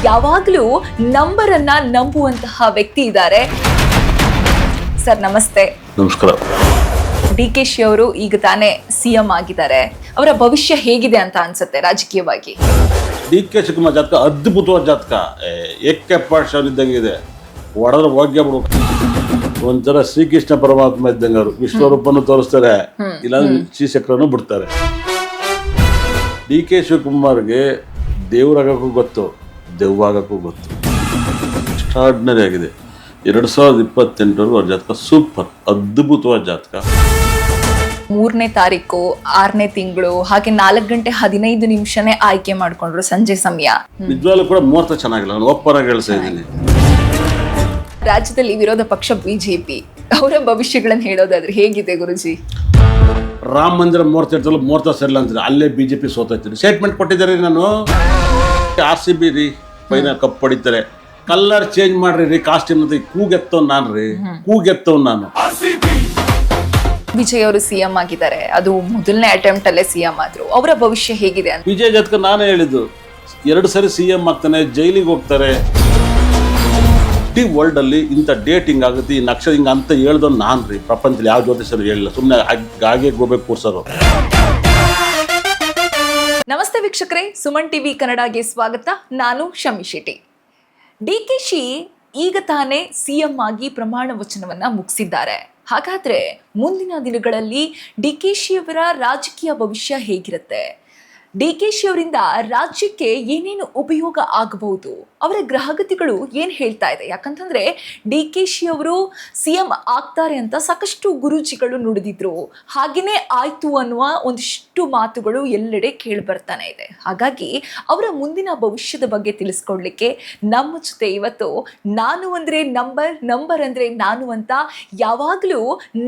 ಯಾವಾಗಲೂ ನಂಬರನ್ನ ನಂಬುವಂತಹ ವ್ಯಕ್ತಿ ಇದ್ದಾರೆ. ಸರ್ ನಮಸ್ತೆ. ನಮಸ್ಕಾರ. DK ಅವರು ಈಗ ತಾನೇ CM ಆಗಿದ್ದಾರೆ. ಅವರ ಭವಿಷ್ಯ ಹೇಗಿದೆ ಅಂತ ಅನ್ಸುತ್ತೆ ರಾಜಕೀಯವಾಗಿ? DK ಶಿವಕುಮಾರ್ ಜಾತಕ ಅದ್ಭುತವಾದ ಜಾತಕ, ಇದ್ದಂಗೆ ಇದೆ. ಹೊಡೆದ್ರೆ ಹೋಗ್ಯ ಬಿಡು. ಒಂಥರ ಶ್ರೀಕೃಷ್ಣ ಪರಮಾತ್ಮ ಇದ್ದಂಗೆ ಅವರು ವಿಶ್ವರೂಪನ್ನು ತೋರಿಸ್ತಾರೆ, ಇಲ್ಲಾಂದ್ರೆ ಶ್ರೀಚಕ್ರನು ಬಿಡ್ತಾರೆ. DK ಶಿವಕುಮಾರ್ಗೆ ದೇವರಾಗಕ್ಕೂ ಗೊತ್ತು, ದೆವ್ವಾಗಕ್ಕೂ ಗೊತ್ತು. ಎಕ್ಸ್ಟ್ರಾರ್ಡಿನರಿ ಆಗಿದೆ. 2028 ಅವ್ರ ಜಾತಕ ಸೂಪರ್, ಅದ್ಭುತವಾದ ಜಾತಕ. 3ನೇ ತಾರೀಕು 6ನೇ ತಿಂಗಳು ಹಾಗೆ 4:15 ಆಯ್ಕೆ ಮಾಡ್ಕೊಂಡ್ರು ಸಂಜೆ ಸಮಯ. ನಿಜವಾಗ್ಲೂ ಕೂಡ ಮುಹೂರ್ತ ಚೆನ್ನಾಗಿಲ್ಲ, ನಾನು ಓಪನ್ ಆಗಿ ಹೇಳ್ತಾ ಇದ್ದೀನಿ. ರಾಜ್ಯದಲ್ಲಿ ವಿರೋಧ ಪಕ್ಷ BJP, ಅವರ ಭವಿಷ್ಯಗಳನ್ನು ಹೇಳೋದಾದ್ರೆ ಹೇಗಿದೆ ಗುರುಜಿ? ರಾಮ ಮಂದಿರ ಮುಹೂರ್ತ ಸರಿಲ್ಲ ಅಂತಾರೆ, ಅಲ್ಲೇ BJP ಸೋತೈತಿ. ಸ್ಟೇಟ್ಮೆಂಟ್ ಕೊಟ್ಟಿದ್ದಾರೆ, ನಾನು RCB ರೀ ಫೈನಲ್ ಕಪ್ ಹೊಡಿತಾರೆ, ಕಲರ್ ಚೇಂಜ್ ಮಾಡ್ರಿ ರೀ, ಕಾಸ್ಟ್ಯೂಮ್ ಅಂತ ಕೂಗೆತ್ತವ್ ನಾನು ರೀ, ಕೂಗೆತ್ತವ್ ನಾನು. ವಿಜಯ್ ಅವರು CM ಆಗಿದ್ದಾರೆ, ಅದು ಮೊದಲನೇ ಅಟೆಂಪ್ಟ್ ಅಲ್ಲೇ CM ಆದ್ರು. ಅವರ ಭವಿಷ್ಯ ಹೇಗಿದೆ ಅಂತ? ವಿಜಯ್ ಜಾತಕ ನಾನೇ ಹೇಳಿದ್ದು, 2 ಸರಿ CM ಆಗ್ತಾನೆ, ಜೈಲಿಗೆ ಹೋಗ್ತಾರೆ. ಇಡೀ ವರ್ಲ್ಡ್ ಅಲ್ಲಿ ಇಂಥ ಡೇಟ್ ಹಿಂಗ್ ಆಗುತ್ತೆ, ಈ ನಕ್ಷತ್ರ ಹಿಂಗ ಅಂತ ಹೇಳ್ದವ್ ನಾನ್ ರೀ. ಪ್ರಪಂಚದಲ್ಲಿ ಯಾವ ಜ್ಯೋತಿಷರು ಹೇಳಿಲ್ಲ, ಸುಮ್ಮನೆ ಗಾಗೆ ಗೋಬೇಕು ಕೂರ್ಸೋರು. ನಮಸ್ತೆ ವೀಕ್ಷಕರೇ, ಸುಮನ್ TV ಕನ್ನಡಗೆ ಸ್ವಾಗತ. ನಾನು ಶಮಿ ಶೆಟ್ಟಿ. DK ಈಗ ತಾನೇ CM ಆಗಿ ಪ್ರಮಾಣ ವಚನವನ್ನ ಮುಗಿಸಿದ್ದಾರೆ. ಹಾಗಾದ್ರೆ ಮುಂದಿನ ದಿನಗಳಲ್ಲಿ DK ಅವರ ರಾಜಕೀಯ ಭವಿಷ್ಯ ಹೇಗಿರುತ್ತೆ? DK ಅವರಿಂದ ರಾಜ್ಯಕ್ಕೆ ಏನೇನು ಉಪಯೋಗ ಆಗಬಹುದು? ಅವರ ಗ್ರಹಗತಿಗಳು ಏನ್ ಹೇಳ್ತಾ ಇದೆ? ಯಾಕಂತಂದ್ರೆ DK ಅವರು CM ಆಗ್ತಾರೆ ಅಂತ ಸಾಕಷ್ಟು ಗುರೂಜಿಗಳು ನುಡಿದಿದ್ರು, ಹಾಗೇನೆ ಆಯ್ತು ಅನ್ನುವ ಒಂದಿಷ್ಟು ಮಾತುಗಳು ಎಲ್ಲೆಡೆ ಕೇಳಿ ಬರ್ತಾನೆ ಇದೆ. ಹಾಗಾಗಿ ಅವರ ಮುಂದಿನ ಭವಿಷ್ಯದ ಬಗ್ಗೆ ತಿಳಿಸ್ಕೊಡ್ಲಿಕ್ಕೆ ನಮ್ಮ ಜೊತೆ ಇವತ್ತು ನಾನು ಅಂದ್ರೆ ನಂಬರ್ ಅಂದ್ರೆ ನಾನು ಅಂತ ಯಾವಾಗಲೂ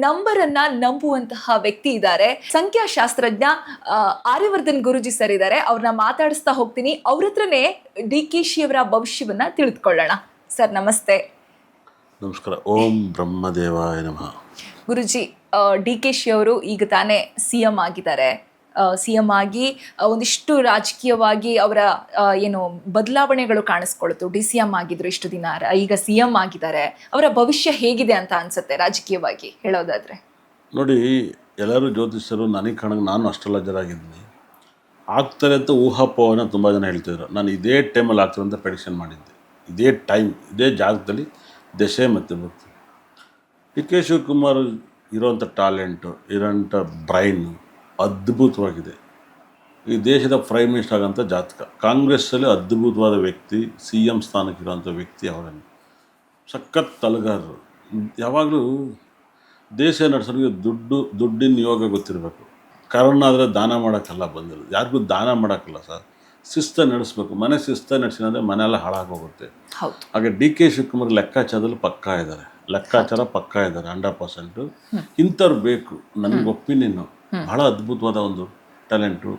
ನಂಬರನ್ನ ನಂಬುವಂತಹ ವ್ಯಕ್ತಿ ಇದ್ದಾರೆ. ಸಂಖ್ಯಾಶಾಸ್ತ್ರಜ್ಞ ಆರ್ಯವರ್ಧನ್ ಗುರುಜಿ ಸರ್ ಇದ್ದಾರೆ. ಅವ್ರನ್ನ ಮಾತಾಡಿಸ್ತಾ ಹೋಗ್ತೀನಿ. ಅವ್ರ ಹತ್ರನೇ DK ಅವರ ಭವಿಷ್ಯವನ್ನ ತಿಳಿದುಕೊಳ್ಳೋಣ. ಸರ್ ನಮಸ್ತೆ. ನಮಸ್ಕಾರ. ಓಂ ಬ್ರಹ್ಮದೇವಾಯ ನಮಃ. ಗುರುಜಿ, DK ಅವರು ಈಗ ತಾನೇ CM ಆಗಿದ್ದಾರೆ. CM ಆಗಿ ಒಂದಿಷ್ಟು ರಾಜಕೀಯವಾಗಿ ಅವರ ಏನು ಬದಲಾವಣೆಗಳು ಕಾಣಿಸ್ಕೊಳ್ತು. DCM ಆಗಿದ್ರು ಇಷ್ಟು ದಿನ, ಈಗ CM ಆಗಿದ್ದಾರೆ. ಅವರ ಭವಿಷ್ಯ ಹೇಗಿದೆ ಅಂತ ಅನ್ಸುತ್ತೆ ರಾಜಕೀಯವಾಗಿ ಹೇಳೋದಾದ್ರೆ? ನೋಡಿ, ಎಲ್ಲರೂ ಜ್ಯೋತಿಷ್ಯರು ನನಗೆ ಕಾಣಂಗೆ ನಾನು ಅಸ್ಟ್ರಾಲಜರ್ ಆಗಿದ್ದೀನಿ. ಆಗ್ತಾರೆ ಅಂತ ಊಹಾಪೋಹನ ತುಂಬ ಜನ ಹೇಳ್ತಿದ್ರು. ನಾನು ಇದೇ ಟೈಮಲ್ಲಿ ಆಗ್ತಾರೆ ಅಂತ ಪ್ರೆಡಿಕ್ಷನ್ ಮಾಡಿದ್ದೆ. ಇದೇ ಟೈಮ್, ಇದೇ ಜಾಗದಲ್ಲಿ ದಶೆ ಮತ್ತು ಭಕ್ತಿ. DK ಶಿವಕುಮಾರ್ ಇರೋಂಥ ಟ್ಯಾಲೆಂಟು, ಇರೋಂಥ ಬ್ರೈನು ಅದ್ಭುತವಾಗಿದೆ. ಈ ದೇಶದ ಪ್ರೈಮ್ ಮಿನಿಸ್ಟರ್ ಆಗೋಂಥ ಜಾತಕ. ಕಾಂಗ್ರೆಸ್ಸಲ್ಲಿ ಅದ್ಭುತವಾದ ವ್ಯಕ್ತಿ, CM ಸ್ಥಾನಕ್ಕಿರೋಂಥ ವ್ಯಕ್ತಿ ಅವರನ್ನು. ಸಖತ್ ತಲೆಗಾರರು. ಯಾವಾಗಲೂ ದೇಶ ನಡೆಸೋರಿಗೆ ದುಡ್ಡಿನ ಯೋಗ ಗೊತ್ತಿರಬೇಕು. ಕಾರಣ ಆದರೆ ದಾನ ಮಾಡೋಕ್ಕಲ್ಲ ಬಂದಿರೋದು, ಯಾರಿಗೂ ದಾನ ಮಾಡೋಕ್ಕಲ್ಲ ಸರ್. ಶಿಸ್ತ ನಡೆಸ್ಬೇಕು. ಮನೆ ಶಿಸ್ತ ನಡೆಸಿದ್ರೆ ಮನೆಯೆಲ್ಲ ಹಾಳಾಗೋಗುತ್ತೆ. ಹಾಗೆ DK ಶಿವಕುಮಾರ್ ಲೆಕ್ಕಾಚಾರದಲ್ಲಿ ಪಕ್ಕಾ ಇದ್ದಾರೆ, ಲೆಕ್ಕಾಚಾರ ಪಕ್ಕಾ ಇದ್ದಾರೆ 100%. ಇಂಥವ್ರು ಬೇಕು. ನನಗೆ ಒಪಿನಿಯನ್ನು ಬಹಳ ಅದ್ಭುತವಾದ ಒಂದು ಟ್ಯಾಲೆಂಟು.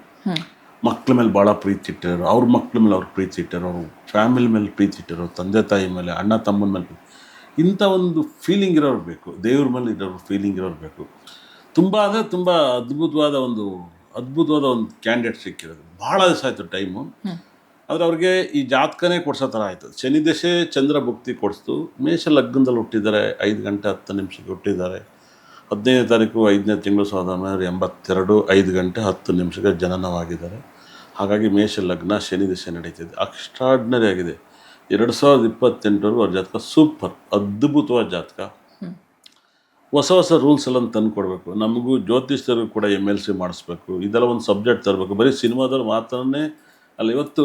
ಮಕ್ಕಳ ಮೇಲೆ ಭಾಳ ಪ್ರೀತಿ ಇಟ್ಟಿರೋರು, ಅವ್ರ ಮಕ್ಕಳ ಮೇಲೆ ಅವ್ರ ಪ್ರೀತಿ ಇಟ್ಟಿರೋರು, ಅವ್ರ ಫ್ಯಾಮಿಲಿ ಮೇಲೆ ಪ್ರೀತಿ ಇಟ್ಟಿರೋರು, ತಂದೆ ತಾಯಿ ಮೇಲೆ, ಅಣ್ಣ ತಮ್ಮನ ಮೇಲೆ. ಇಂಥ ಒಂದು ಫೀಲಿಂಗ್ ಇರೋರು ಬೇಕು, ದೇವ್ರ ಮೇಲೆ ಇರೋರು ಫೀಲಿಂಗ್ ಇರೋರು ಬೇಕು. ತುಂಬ ಅಂದರೆ ತುಂಬ ಅದ್ಭುತವಾದ ಒಂದು ಕ್ಯಾಂಡಿಡೇಟ್ ಸಿಕ್ಕಿರೋದು. ಭಾಳ ದಿವಸ ಆಯಿತು ಟೈಮು. ಆದರೆ ಅವ್ರಿಗೆ ಈ ಜಾತಕನೇ ಕೊಡ್ಸೋ ಥರ ಆಯಿತು. ಶನಿ ದಶೆ ಚಂದ್ರ ಭುಕ್ತಿ ಕೊಡಿಸ್ತು. ಮೇಷ ಲಗ್ನದಲ್ಲಿ ಹುಟ್ಟಿದ್ದಾರೆ, 5 ಗಂಟೆ 10 ನಿಮಿಷಕ್ಕೆ ಹುಟ್ಟಿದ್ದಾರೆ. 15ನೇ ತಾರೀಕು 5ನೇ ತಿಂಗಳು 1982 5 ಗಂಟೆ 10 ನಿಮಿಷಕ್ಕೆ ಜನನವಾಗಿದ್ದಾರೆ. ಹಾಗಾಗಿ ಮೇಷ ಲಗ್ನ, ಶನಿ ದಶೆ ನಡೀತಿದೆ. ಎಕ್ಸ್ಟ್ರಾರ್ಡಿನರಿ ಆಗಿದೆ. 2028 ಅವ್ರ ಜಾತಕ ಸೂಪರ್, ಅದ್ಭುತವಾದ ಜಾತಕ. ಹೊಸ ರೂಲ್ಸ್ ಎಲ್ಲ ತಂದು ಕೊಡಬೇಕು. ನಮಗೂ ಜ್ಯೋತಿಷ್ಯರಿಗೂ ಕೂಡ MLC ಮಾಡಿಸ್ಬೇಕು. ಇದೆಲ್ಲ ಒಂದು ಸಬ್ಜೆಕ್ಟ್ ತರಬೇಕು. ಬರೀ ಸಿನಿಮಾದವ್ರು ಮಾತ್ರನೇ ಅಲ್ಲ. ಇವತ್ತು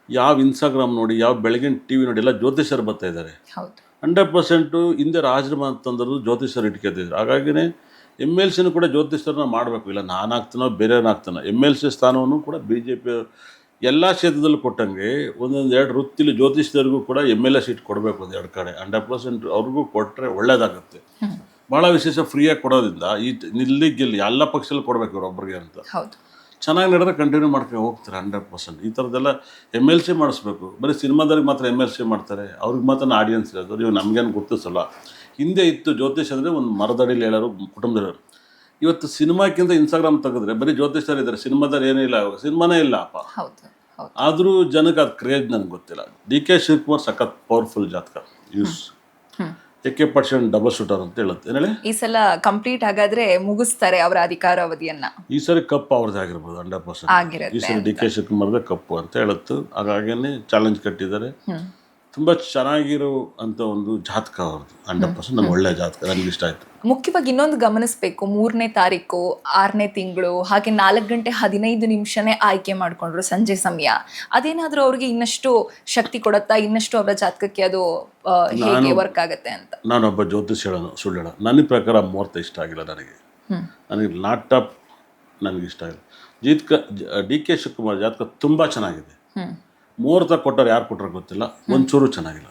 ಯಾವ ಇನ್ಸ್ಟಾಗ್ರಾಮ್ ನೋಡಿ, ಯಾವ ಬೆಳಗಿನ TV ನೋಡಿ, ಎಲ್ಲ ಜ್ಯೋತಿಷ್ಯರು ಬರ್ತಾ ಇದ್ದಾರೆ. 100% ಹಿಂದೆ ರಾಜರು ಅಂತಂದ್ರು ಜ್ಯೋತಿಷ್ಯರು ಇಟ್ಕೊತಿದ್ರು. ಹಾಗಾಗಿನೇ MLCನೂ ಕೂಡ ಜ್ಯೋತಿಷ್ಯರನ್ನ ಮಾಡಬೇಕು. ಇಲ್ಲ ನಾನು ಆಗ್ತಾನೋ ಬೇರೆಯವ್ರನ್ನಾಗ್ತಾನೋ. MLC ಸ್ಥಾನವನ್ನು ಕೂಡ BJP ಎಲ್ಲ ಕ್ಷೇತ್ರದಲ್ಲೂ ಕೊಟ್ಟಂಗೆ ಒಂದೊಂದು 2 ವೃತ್ತಿಲಿ ಜ್ಯೋತಿಷ್ಯರಿಗೂ ಕೂಡ MLA ಸೀಟ್ ಕೊಡಬೇಕು. ಒಂದು 2 ಕಡೆ 100% ಅವ್ರಿಗೂ ಕೊಟ್ಟರೆ ಒಳ್ಳೇದಾಗುತ್ತೆ. ಭಾಳ ವಿಶೇಷ ಫ್ರೀಯಾಗಿ ಕೊಡೋದ್ರಿಂದ ಇಲ್ಲಿಗೆ ಎಲ್ಲ ಪಕ್ಷದಲ್ಲಿ ಕೊಡಬೇಕು ಇವರೊಬ್ಬರಿಗೆ ಅಂತ. ಚೆನ್ನಾಗಿ ನಡೆದ್ರೆ ಕಂಟಿನ್ಯೂ ಮಾಡ್ಕೊಂಡು ಹೋಗ್ತಾರೆ 100%. ಈ ಥರದ್ದೆಲ್ಲ MLC ಮಾಡಿಸ್ಬೇಕು. ಬರೀ ಸಿನಿಮಾದವ್ರಿಗೆ ಮಾತ್ರ MLC ಮಾಡ್ತಾರೆ, ಅವ್ರಿಗೆ ಮಾತ್ರ ಆಡಿಯನ್ಸ್ ಇರೋದು. ನೀವು ನಮಗೇನು ಗೊತ್ತಿಸಲ್ಲ. ಹಿಂದೆ ಇತ್ತು ಜ್ಯೋತಿಷ್ ಅಂದರೆ ಒಂದು ಮರದಡಿಲಿ ಹೇಳೋರು, ಕುಟುಂಬದವರು. ಇವತ್ತು ಸಿನಿಮಾಕ್ಕಿಂತ ಇನ್ಸ್ಟಾಗ್ರಾಮ್ ತೆಗೆದ್ರೆ ಬರೀ ಜ್ಯೋತಿಷ್ಯರು ಇದ್ದಾರೆ, ಸಿನಿಮಾದಲ್ಲಿ ಏನೂ ಇಲ್ಲ, ಸಿನಿಮಾನೇ ಇಲ್ಲ ಅಪ್ಪ. ಆದರೂ ಜನಕ್ಕೆ ಅದು ಕ್ರೇಜ್ ನನಗೆ ಗೊತ್ತಿಲ್ಲ. ಡಿ ಕೆ ಶಿವಕುಮಾರ್ ಸಖತ್ ಪವರ್ಫುಲ್ ಜಾತಕ. ಯೂಸ್ AK% ಡಬಲ್ ಶೂಟರ್ ಅಂತ ಹೇಳುತ್ತೆ ಹೇಳಿ. ಈ ಸಲ ಕಂಪ್ಲೀಟ್ ಹಾಗಾದ್ರೆ ಮುಗಿಸ್ತಾರೆ ಅವರ ಅಧಿಕಾರಾವಧಿಯನ್ನ. ಈ ಸರಿ ಕಪ್ ಅವ್ರದ್ದೇ ಆಗಿರ್ಬೋದು 100%. ಈ ಸರಿ ಡಿ ಕೆ ಶಿವಕುಮಾರ್ದೇ ಕಪ್ಪು ಅಂತ ಹೇಳುತ್ತೆ. ಹಾಗಾಗೇನೆ ಚಾಲೆಂಜ್ ಕಟ್ಟಿದ್ದಾರೆ. ತುಂಬ ಚೆನ್ನಾಗಿರೋ ಅಂತ ಒಂದು ಜಾತಕ ಅವ್ರದ್ದು 100%. ನನಗೆ ಒಳ್ಳೆ ಜಾತಕ, ನನಗೆ ಇಷ್ಟ ಆಯಿತು. ಮುಖ್ಯವಾಗಿ ಇನ್ನೊಂದು ಗಮನಿಸಬೇಕು, 3ನೇ ತಾರೀಕು 6ನೇ ತಿಂಗಳು ಹಾಗೆ 4:15 ಆಯ್ಕೆ ಮಾಡಿಕೊಂಡ್ರು ಸಂಜೆ ಸಮಯ. ಅದೇನಾದ್ರೂ ಅವ್ರಿಗೆ ಇನ್ನಷ್ಟು ಶಕ್ತಿ ಕೊಡುತ್ತಾ, ಇನ್ನಷ್ಟು ಅವರ ಜಾತಕಕ್ಕೆ ಅದು ಹೇಗೆ ವರ್ಕ್ ಆಗುತ್ತೆ ಅಂತ? ನಾನೊಬ್ಬ ಜ್ಯೋತಿಷ್ ಸುಳ್ಳು ಹೇಳೋ, ನನ್ನ ಪ್ರಕಾರ ಮುಹೂರ್ತ ಇಷ್ಟ ಆಗಿಲ್ಲ ನನಗೆ. ನನಗೆ ಲ್ಯಾಪ್ಟಾಪ್ ನನಗೆ ಇಷ್ಟ ಆಗಿಲ್ಲ. ಡಿ ಕೆ ಶಿವಕುಮಾರ್ ಜಾತಕ ತುಂಬ ಚೆನ್ನಾಗಿದೆ. ಮುಹೂರ್ತ ಕೊಟ್ಟರು ಯಾರು ಕೊಟ್ಟರು ಗೊತ್ತಿಲ್ಲ, ಒಂಚೂರು ಚೆನ್ನಾಗಿಲ್ಲ.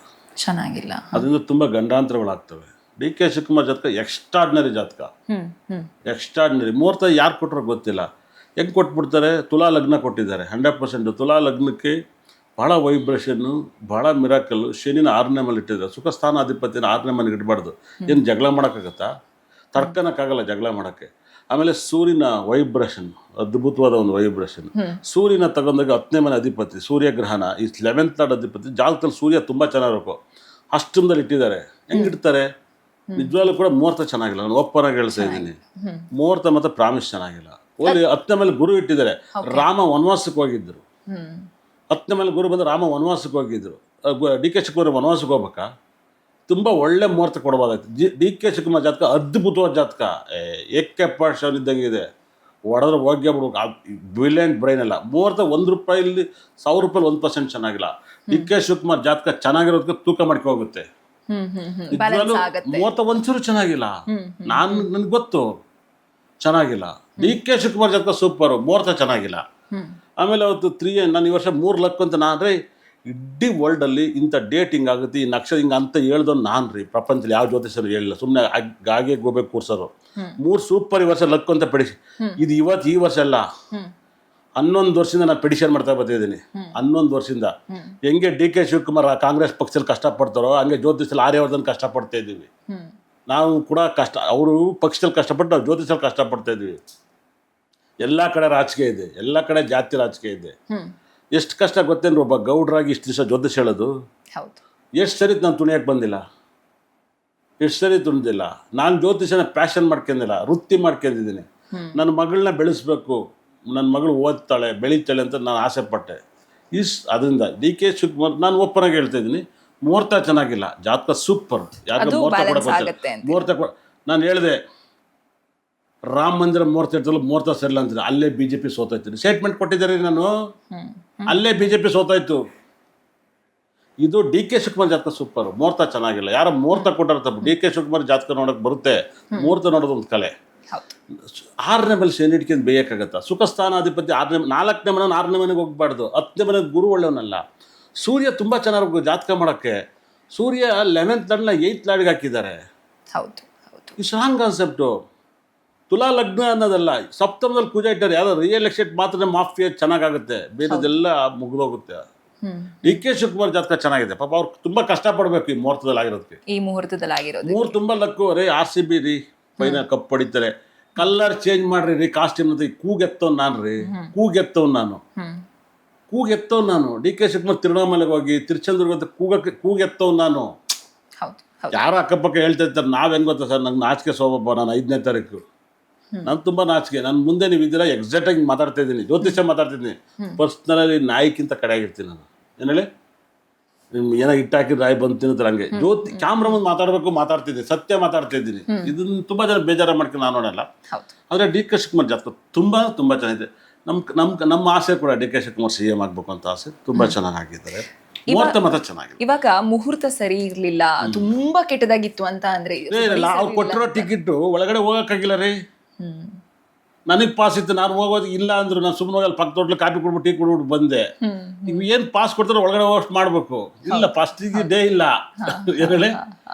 ಅದರಿಂದ ತುಂಬ ಗಂಡಾಂತರಗಳಾಗ್ತವೆ. ಡಿ ಕೆ ಶಿವಕುಮಾರ್ ಜಾತಕ ಎಕ್ಸ್ಟ್ರಾರ್ಡಿನರಿ ಜಾತಕ, ಎಕ್ಸ್ಟ್ರಾರ್ಡಿನರಿ. ಮುಹೂರ್ತ ಯಾರು ಕೊಟ್ಟರು ಗೊತ್ತಿಲ್ಲ, ಹೆಂಗೆ ಕೊಟ್ಬಿಡ್ತಾರೆ. ತುಲಾ ಲಗ್ನ ಕೊಟ್ಟಿದ್ದಾರೆ 100%. ತುಲಾ ಲಗ್ನಕ್ಕೆ ಭಾಳ ವೈಬ್ರೇಷನ್ನು, ಭಾಳ ಮಿರಾಕಲ್ಲು. ಶನಿನ 6ನೇ ಮನೆ ಇಟ್ಟಿದ್ದಾರೆ. ಸುಖ ಸ್ಥಾನಾಧಿಪತಿನ 6ನೇ ಮನೆಗೆ ಇಡಬಾರ್ದು. ಏನು ಜಗಳ ಮಾಡೋಕ್ಕಾಗತ್ತಾ? ತಡ್ಕೊಳಕ್ಕಾಗಲ್ಲ ಜಗಳ ಮಾಡೋಕ್ಕೆ. ಆಮೇಲೆ ಸೂರ್ಯನ ವೈಬ್ರೇಷನ್, ಅದ್ಭುತವಾದ ಒಂದು ವೈಬ್ರೇಷನ್. ಸೂರ್ಯನ ತಗೊಂಡಾಗ 10ನೇ ಮನೆ ಅಧಿಪತಿ ಸೂರ್ಯಗ್ರಹಣ, ಈ 11th ಲಾರ್ಡ್ ಅಧಿಪತಿ. ಜಾಗದಲ್ಲಿ ಸೂರ್ಯ ತುಂಬ ಚೆನ್ನಾಗಿರಬೇಕು. ಅಷ್ಟೊಂದಲ್ಲಿ ಇಟ್ಟಿದ್ದಾರೆ. ಹೆಂಗಿಡ್ತಾರೆ? ನಿಜವಾಗ್ಲೂ ಕೂಡ ಮುಹೂರ್ತ ಚೆನ್ನಾಗಿಲ್ಲ. ನಾನು ಒಪ್ಪನಾಗಿ ಹೇಳ್ತಾ ಇದ್ದೀನಿ, ಮುಹೂರ್ತ ಮತ್ತು ಪ್ರಾಮಿಸ್ ಚೆನ್ನಾಗಿಲ್ಲ. ಓಲಿ 10ನೇ ಮೇಲೆ ಗುರು ಇಟ್ಟಿದ್ದಾರೆ. ರಾಮ ವನವಾಸಕ್ಕೆ ಹೋಗಿದ್ರು. 10ನೇ ಮೇಲೆ ಗುರು ಬಂದು ರಾಮ ವನವಾಸಕ್ಕೆ ಹೋಗಿದ್ರು. ಡಿ ಕೆ ಶಿವಕುಮಾರ್ ವನವಾಸಕ್ಕೆ ಹೋಗ್ಬೇಕಾ? ತುಂಬ ಒಳ್ಳೆ ಮುಹೂರ್ತ ಕೊಡ್ಬೋದಾಯ್ತು. ಡಿ ಕೆ ಶಿವಕುಮಾರ್ ಜಾತಕ ಅದ್ಭುತವಾದ ಜಾತಕ. AK% ಇದ್ದಂಗೆ ಇದೆ. ಹೊಡೆದ್ರೆ ಹೋಗ್ಯ ಬಿಡ್ಬೇಕು. ಬ್ರಿಲಿಯಂಟ್ ಬ್ರೈನ್ ಅಲ್ಲ. ಮುಹೂರ್ತ ₹1 ₹1,000 1% ಚೆನ್ನಾಗಿಲ್ಲ. ಡಿ ಕೆ ಶಿವಕುಮಾರ್ ಜಾತಕ ಚೆನ್ನಾಗಿರೋದಕ್ಕೆ ತೂಕ ಮಾಡ್ಕೊ ಹೋಗುತ್ತೆ. ಮುಹೂರ್ತ ಒಂಚೂರು ಚೆನ್ನಾಗಿಲ್ಲ. ನನಗೆ ಗೊತ್ತು ಚೆನ್ನಾಗಿಲ್ಲ. ಡಿ ಕೆ ಶಿವಕುಮಾರ್ ಜಾತಕ ಸೂಪರು, ಮುಹೂರ್ತ ಚೆನ್ನಾಗಿಲ್ಲ. ಆಮೇಲೆ ಅವತ್ತು ನಾನು ಈ ವರ್ಷ 3 ಲಕ್ ಅಂತ ನಾನು ಇಡೀ ವರ್ಲ್ಡಲ್ಲಿ ಇಂಥ ಡೇಟ್ ಹಿಂಗಾಗುತ್ತೆ, ಈ ನಕ್ಷತ್ರ ಹಿಂಗೆ ಅಂತ ಹೇಳ್ದವ್ ನಾನು ರೀ. ಪ್ರಪಂಚದಲ್ಲಿ ಯಾವ ಜ್ಯೋತಿಷರು ಹೇಳಿಲ್ಲ, ಸುಮ್ಮನೆ ಗಾಗೆ ಗೋಬೇಕು ಕೂರ್ಸೋರು. 3 ಸೂಪರ್ ಈ ವರ್ಷ ಲಕ್ ಅಂತ ಇದು ಈ ವರ್ಷ ಅಲ್ಲ, 11 ವರ್ಷದಿಂದ ನಾನು ಪೆಡಿಷನ್ ಮಾಡ್ತಾ ಬರ್ತಿದ್ದೀನಿ. 11 ವರ್ಷದಿಂದ. ಹೆಂಗೆ ಡಿ ಕೆ ಶಿವಕುಮಾರ್ ಕಾಂಗ್ರೆಸ್ ಪಕ್ಷದಲ್ಲಿ ಕಷ್ಟಪಡ್ತಾರೋ ಹಂಗೆ ಜ್ಯೋತಿಷಲ್ಲಿ ಆರ್ಯವರ್ಧನ್ ಕಷ್ಟಪಡ್ತಾ ಇದ್ದೀವಿ. ನಾವು ಕೂಡ ಅವರು ಪಕ್ಷದಲ್ಲಿ ಕಷ್ಟಪಟ್ಟು ನಾವು ಜ್ಯೋತಿಷಲ್ಲಿ ಕಷ್ಟಪಡ್ತಾ ಇದ್ದೀವಿ. ಎಲ್ಲ ಕಡೆ ರಾಜಕೀಯ ಇದೆ, ಎಲ್ಲ ಕಡೆ ಜಾತಿ ರಾಜಕೀಯ ಇದೆ. ಎಷ್ಟು ಕಷ್ಟ ಗೊತ್ತೇನ್ರಿ ಒಬ್ಬ ಗೌಡ್ರಾಗಿ ಇಷ್ಟು ದಿವಸ ಜ್ಯೋತಿಷ ಹೇಳೋದು. ಎಷ್ಟು ಸರಿ ನಾನು ತುಣಿಯಕ್ಕೆ ಬಂದಿಲ್ಲ, ಎಷ್ಟು ಸರಿ ತುಣಿದಿಲ್ಲ. ನಾನು ಜ್ಯೋತಿಷನ ಪ್ಯಾಷನ್ ಮಾಡ್ಕೊಂಡಿಲ್ಲ, ವೃತ್ತಿ ಮಾಡ್ಕೊಂಡಿದ್ದೀನಿ. ನನ್ನ ಮಗಳನ್ನ ಬೆಳೆಸ್ಬೇಕು, ನನ್ನ ಮಗಳು ಓದ್ತಾಳೆ ಬೆಳೀತಾಳೆ ಅಂತ ನಾನು ಆಸೆ ಪಟ್ಟೆ. ಅದರಿಂದ ಡಿ ಕೆ ಶಿವಕುಮಾರ್ ನಾನು ಓಪನ್ ಆಗಿ ಹೇಳ್ತಾ ಇದ್ದೀನಿ, ಮುಹೂರ್ತ ಚೆನ್ನಾಗಿಲ್ಲ, ಜಾತಕ ಸೂಪರ್. ಯಾಕೆ ಮುಹೂರ್ತ ನಾನು ಹೇಳಿದೆ, ರಾಮ ಮಂದಿರ ಮುಹೂರ್ತ ಇರ್ತಲ್ಲ, ಮುಹೂರ್ತ ಸರಿಲ್ಲ ಅಂತೀನಿ. ಅಲ್ಲೇ BJP ಸೋತಾಯ್ತೀನಿ. ಸ್ಟೇಟ್ಮೆಂಟ್ ಕೊಟ್ಟಿದ್ದಾರೆ ನಾನು, ಅಲ್ಲೇ BJP ಸೋತಾಯ್ತು. ಇದು ಡಿ ಕೆ ಶಿವಕುಮಾರ್ ಜಾತಕ ಸೂಪರ್, ಮುಹೂರ್ತ ಚೆನ್ನಾಗಿಲ್ಲ. ಯಾರೋ ಮುಹೂರ್ತ ಕೊಟ್ಟಾರ ತಪ್ಪು. ಡಿ ಕೆ ಶಿವಕುಮಾರ್ ಜಾತಕ ನೋಡೋಕೆ ಬರುತ್ತೆ, ಮುಹೂರ್ತ ನೋಡೋದು ಒಂದು ಕಲೆ. 6ನೇ ಮೇಲೆ ಶನಿ ಇಟ್ಕೊಂಡು ಬೇಯಕ್ಕಾಗತ್ತಾ? ಸುಖ ಸ್ಥಾನಾಧಿಪತಿ 4ನೇ ಮನೆ 6ನೇ ಮನೆಗೆ ಹೋಗ್ಬಾರ್ದು. 10ನೇ ಮನೆ ಗುರು ಒಳ್ಳೆಯವನಲ್ಲ. ಸೂರ್ಯ ತುಂಬ ಚೆನ್ನಾಗಿ ಜಾತಕ ಮಾಡೋಕ್ಕೆ. ಸೂರ್ಯ 11th ಲಾರ್ಡ್ನ 8th ಲಾರ್ಡ್ಗೆ ಹಾಕಿದ್ದಾರೆ. ಈ ಸ್ಟ್ರಾಂಗ್ ಕಾನ್ಸೆಪ್ಟು. ತುಲಾ ಲಗ್ನ ಅನ್ನೋದಲ್ಲ, ಸಪ್ತಮದಲ್ಲಿ ಪೂಜೆ ಇಟ್ಟಾರೆ. ಯಾವುದೋ ರಿಯಲ್ ಎಸ್ಟೇಟ್ ಮಾತ್ರ ಮಾಫಿಯಾ ಚೆನ್ನಾಗಾಗುತ್ತೆ, ಬೇರೆದೆಲ್ಲ ಮುಗಿದೋಗುತ್ತೆ. ಡಿ ಕೆ ಶಿವಕುಮಾರ್ ಜಾತಕ ಚೆನ್ನಾಗಿದೆ. ಪಾಪ ಅವ್ರು ತುಂಬ ಕಷ್ಟಪಡಬೇಕು ಈ ಮುಹೂರ್ತದಲ್ಲಿ ಆಗಿರೋದಕ್ಕೆ. ಮೂರು ತುಂಬ ಲಕ್ಕು ರೀ. RCB ರೀ ಫೈನಲ್ ಕಪ್ ಹೊಡಿತಾರೆ. ಕಲರ್ ಚೇಂಜ್ ಮಾಡ್ರಿ ರೀ, ಕಾಸ್ಟ್ಯೂಮ್ ಅಂತ ಕೂಗೆತ್ತವ್ ನಾನು ರೀ, ಕೂಗೆತ್ತವ್ ನಾನು. ಡಿ ಕೆ ಶಿವಕುಮಾರ್ ತಿರುವಣ್ಣಾಮಲೆಗೆ ಹೋಗಿ ತಿರುಚಂದ್ರಿಗೆ ಅಂತ ಕೂಗೆತ್ತವ್ ನಾನು. ಯಾರೋ ಅಕ್ಕಪಕ್ಕ ಹೇಳ್ತಾ ಇರ್ತಾರೆ, ನಾವು ಹೆಂಗೆ ಗೊತ್ತಾ ಸರ್, ನಂಗೆ ನಾಚಿಕೆ ಸ್ವಭಾವ. ನಾನು 5ನೇ ತಾರೀಕು ನಾನು ತುಂಬ ನಾಚಿಕೆ. ನಾನು ಮುಂದೆ ನೀವು ಇದ್ದೀರಾ ಎಕ್ಸಾಕ್ಟಾಗಿ ಮಾತಾಡ್ತಾ ಇದ್ದೀನಿ, ಜ್ಯೋತಿಷ ಮಾತಾಡ್ತಿದ್ದೀನಿ. ಪರ್ಸ್ನಲಿ ನಾಯಿಕ್ಕಿಂತ ಕಡೆ ಆಗಿರ್ತೀನಿ ನಾನು. ಏನು ಹೇಳಿ, ನಿಮ್ಗೆ ಏನೋ ಇಟ್ಟಾಕಿದ್ರೆ ರಾಯಿ ಬಂದು ತಿನ್ನುತ್ತಾರೆ ಹಂಗೆ. ಕ್ಯಾಮ್ರಾ ಮುಂದೆ ಮಾತಾಡ್ತಿದ್ದೀನಿ, ಸತ್ಯ ಮಾತಾಡ್ತಿದ್ದೀನಿ. ಇದನ್ನು ತುಂಬ ಜನ ಬೇಜಾರ ಮಾಡ್ಕೊಂಡು ನಾನು ನೋಡಲ್ಲ. ಆದರೆ ಡಿ ಕೆ ಶಿವಕುಮಾರ್ ಜಾತಕ ತುಂಬ ಚೆನ್ನಾಗಿದೆ. ನಮ್ಮ ಆಸೆ ಕೂಡ ಡಿ ಕೆ ಶಿವಕುಮಾರ್ CM ಆಗಬೇಕು ಅಂತ ಆಸೆ. ತುಂಬ ಚೆನ್ನಾಗಿದ್ದಾರೆ. ಮುಹೂರ್ತ ಮಾತ್ರ ಚೆನ್ನಾಗಿದೆ. ಇವಾಗ ಮುಹೂರ್ತ ಸರಿ ಇರ್ಲಿಲ್ಲ, ತುಂಬಾ ಕೆಟ್ಟದಾಗಿತ್ತು ಅಂತ ಅಂದ್ರೆ ಅವ್ರು ಕೊಟ್ಟಿರೋ ಟಿಕೆಟ್ ಒಳಗಡೆ ಹೋಗಕ್ಕಾಗಿಲ್ಲ ರೀ. ನನಗೆ ಪಾಸ್ ಇತ್ತು, ನಾನು ಹೋಗೋದು ಇಲ್ಲ ಅಂದ್ರು. ನಾನು ಸುಮ್ಮನೆ ಅಲ್ಲಿ ಪಕ್ಕ ತೋಟ್ಲು ಕಾಫಿ ಕೊಡ್ಬಿಟ್ಟು ಟೀ ಕೊಡ್ಬಿಟ್ಟು ಬಂದೆ. ಈಗ ಏನು ಪಾಸ್ ಕೊಡ್ತಾರೆ ಒಳಗಡೆ ಹೋಗೋಷ್ಟು ಮಾಡಬೇಕು. ಇಲ್ಲ ಫಸ್ಟಿಗೆ ಡೇ ಇಲ್ಲ ಹೇಳಿ,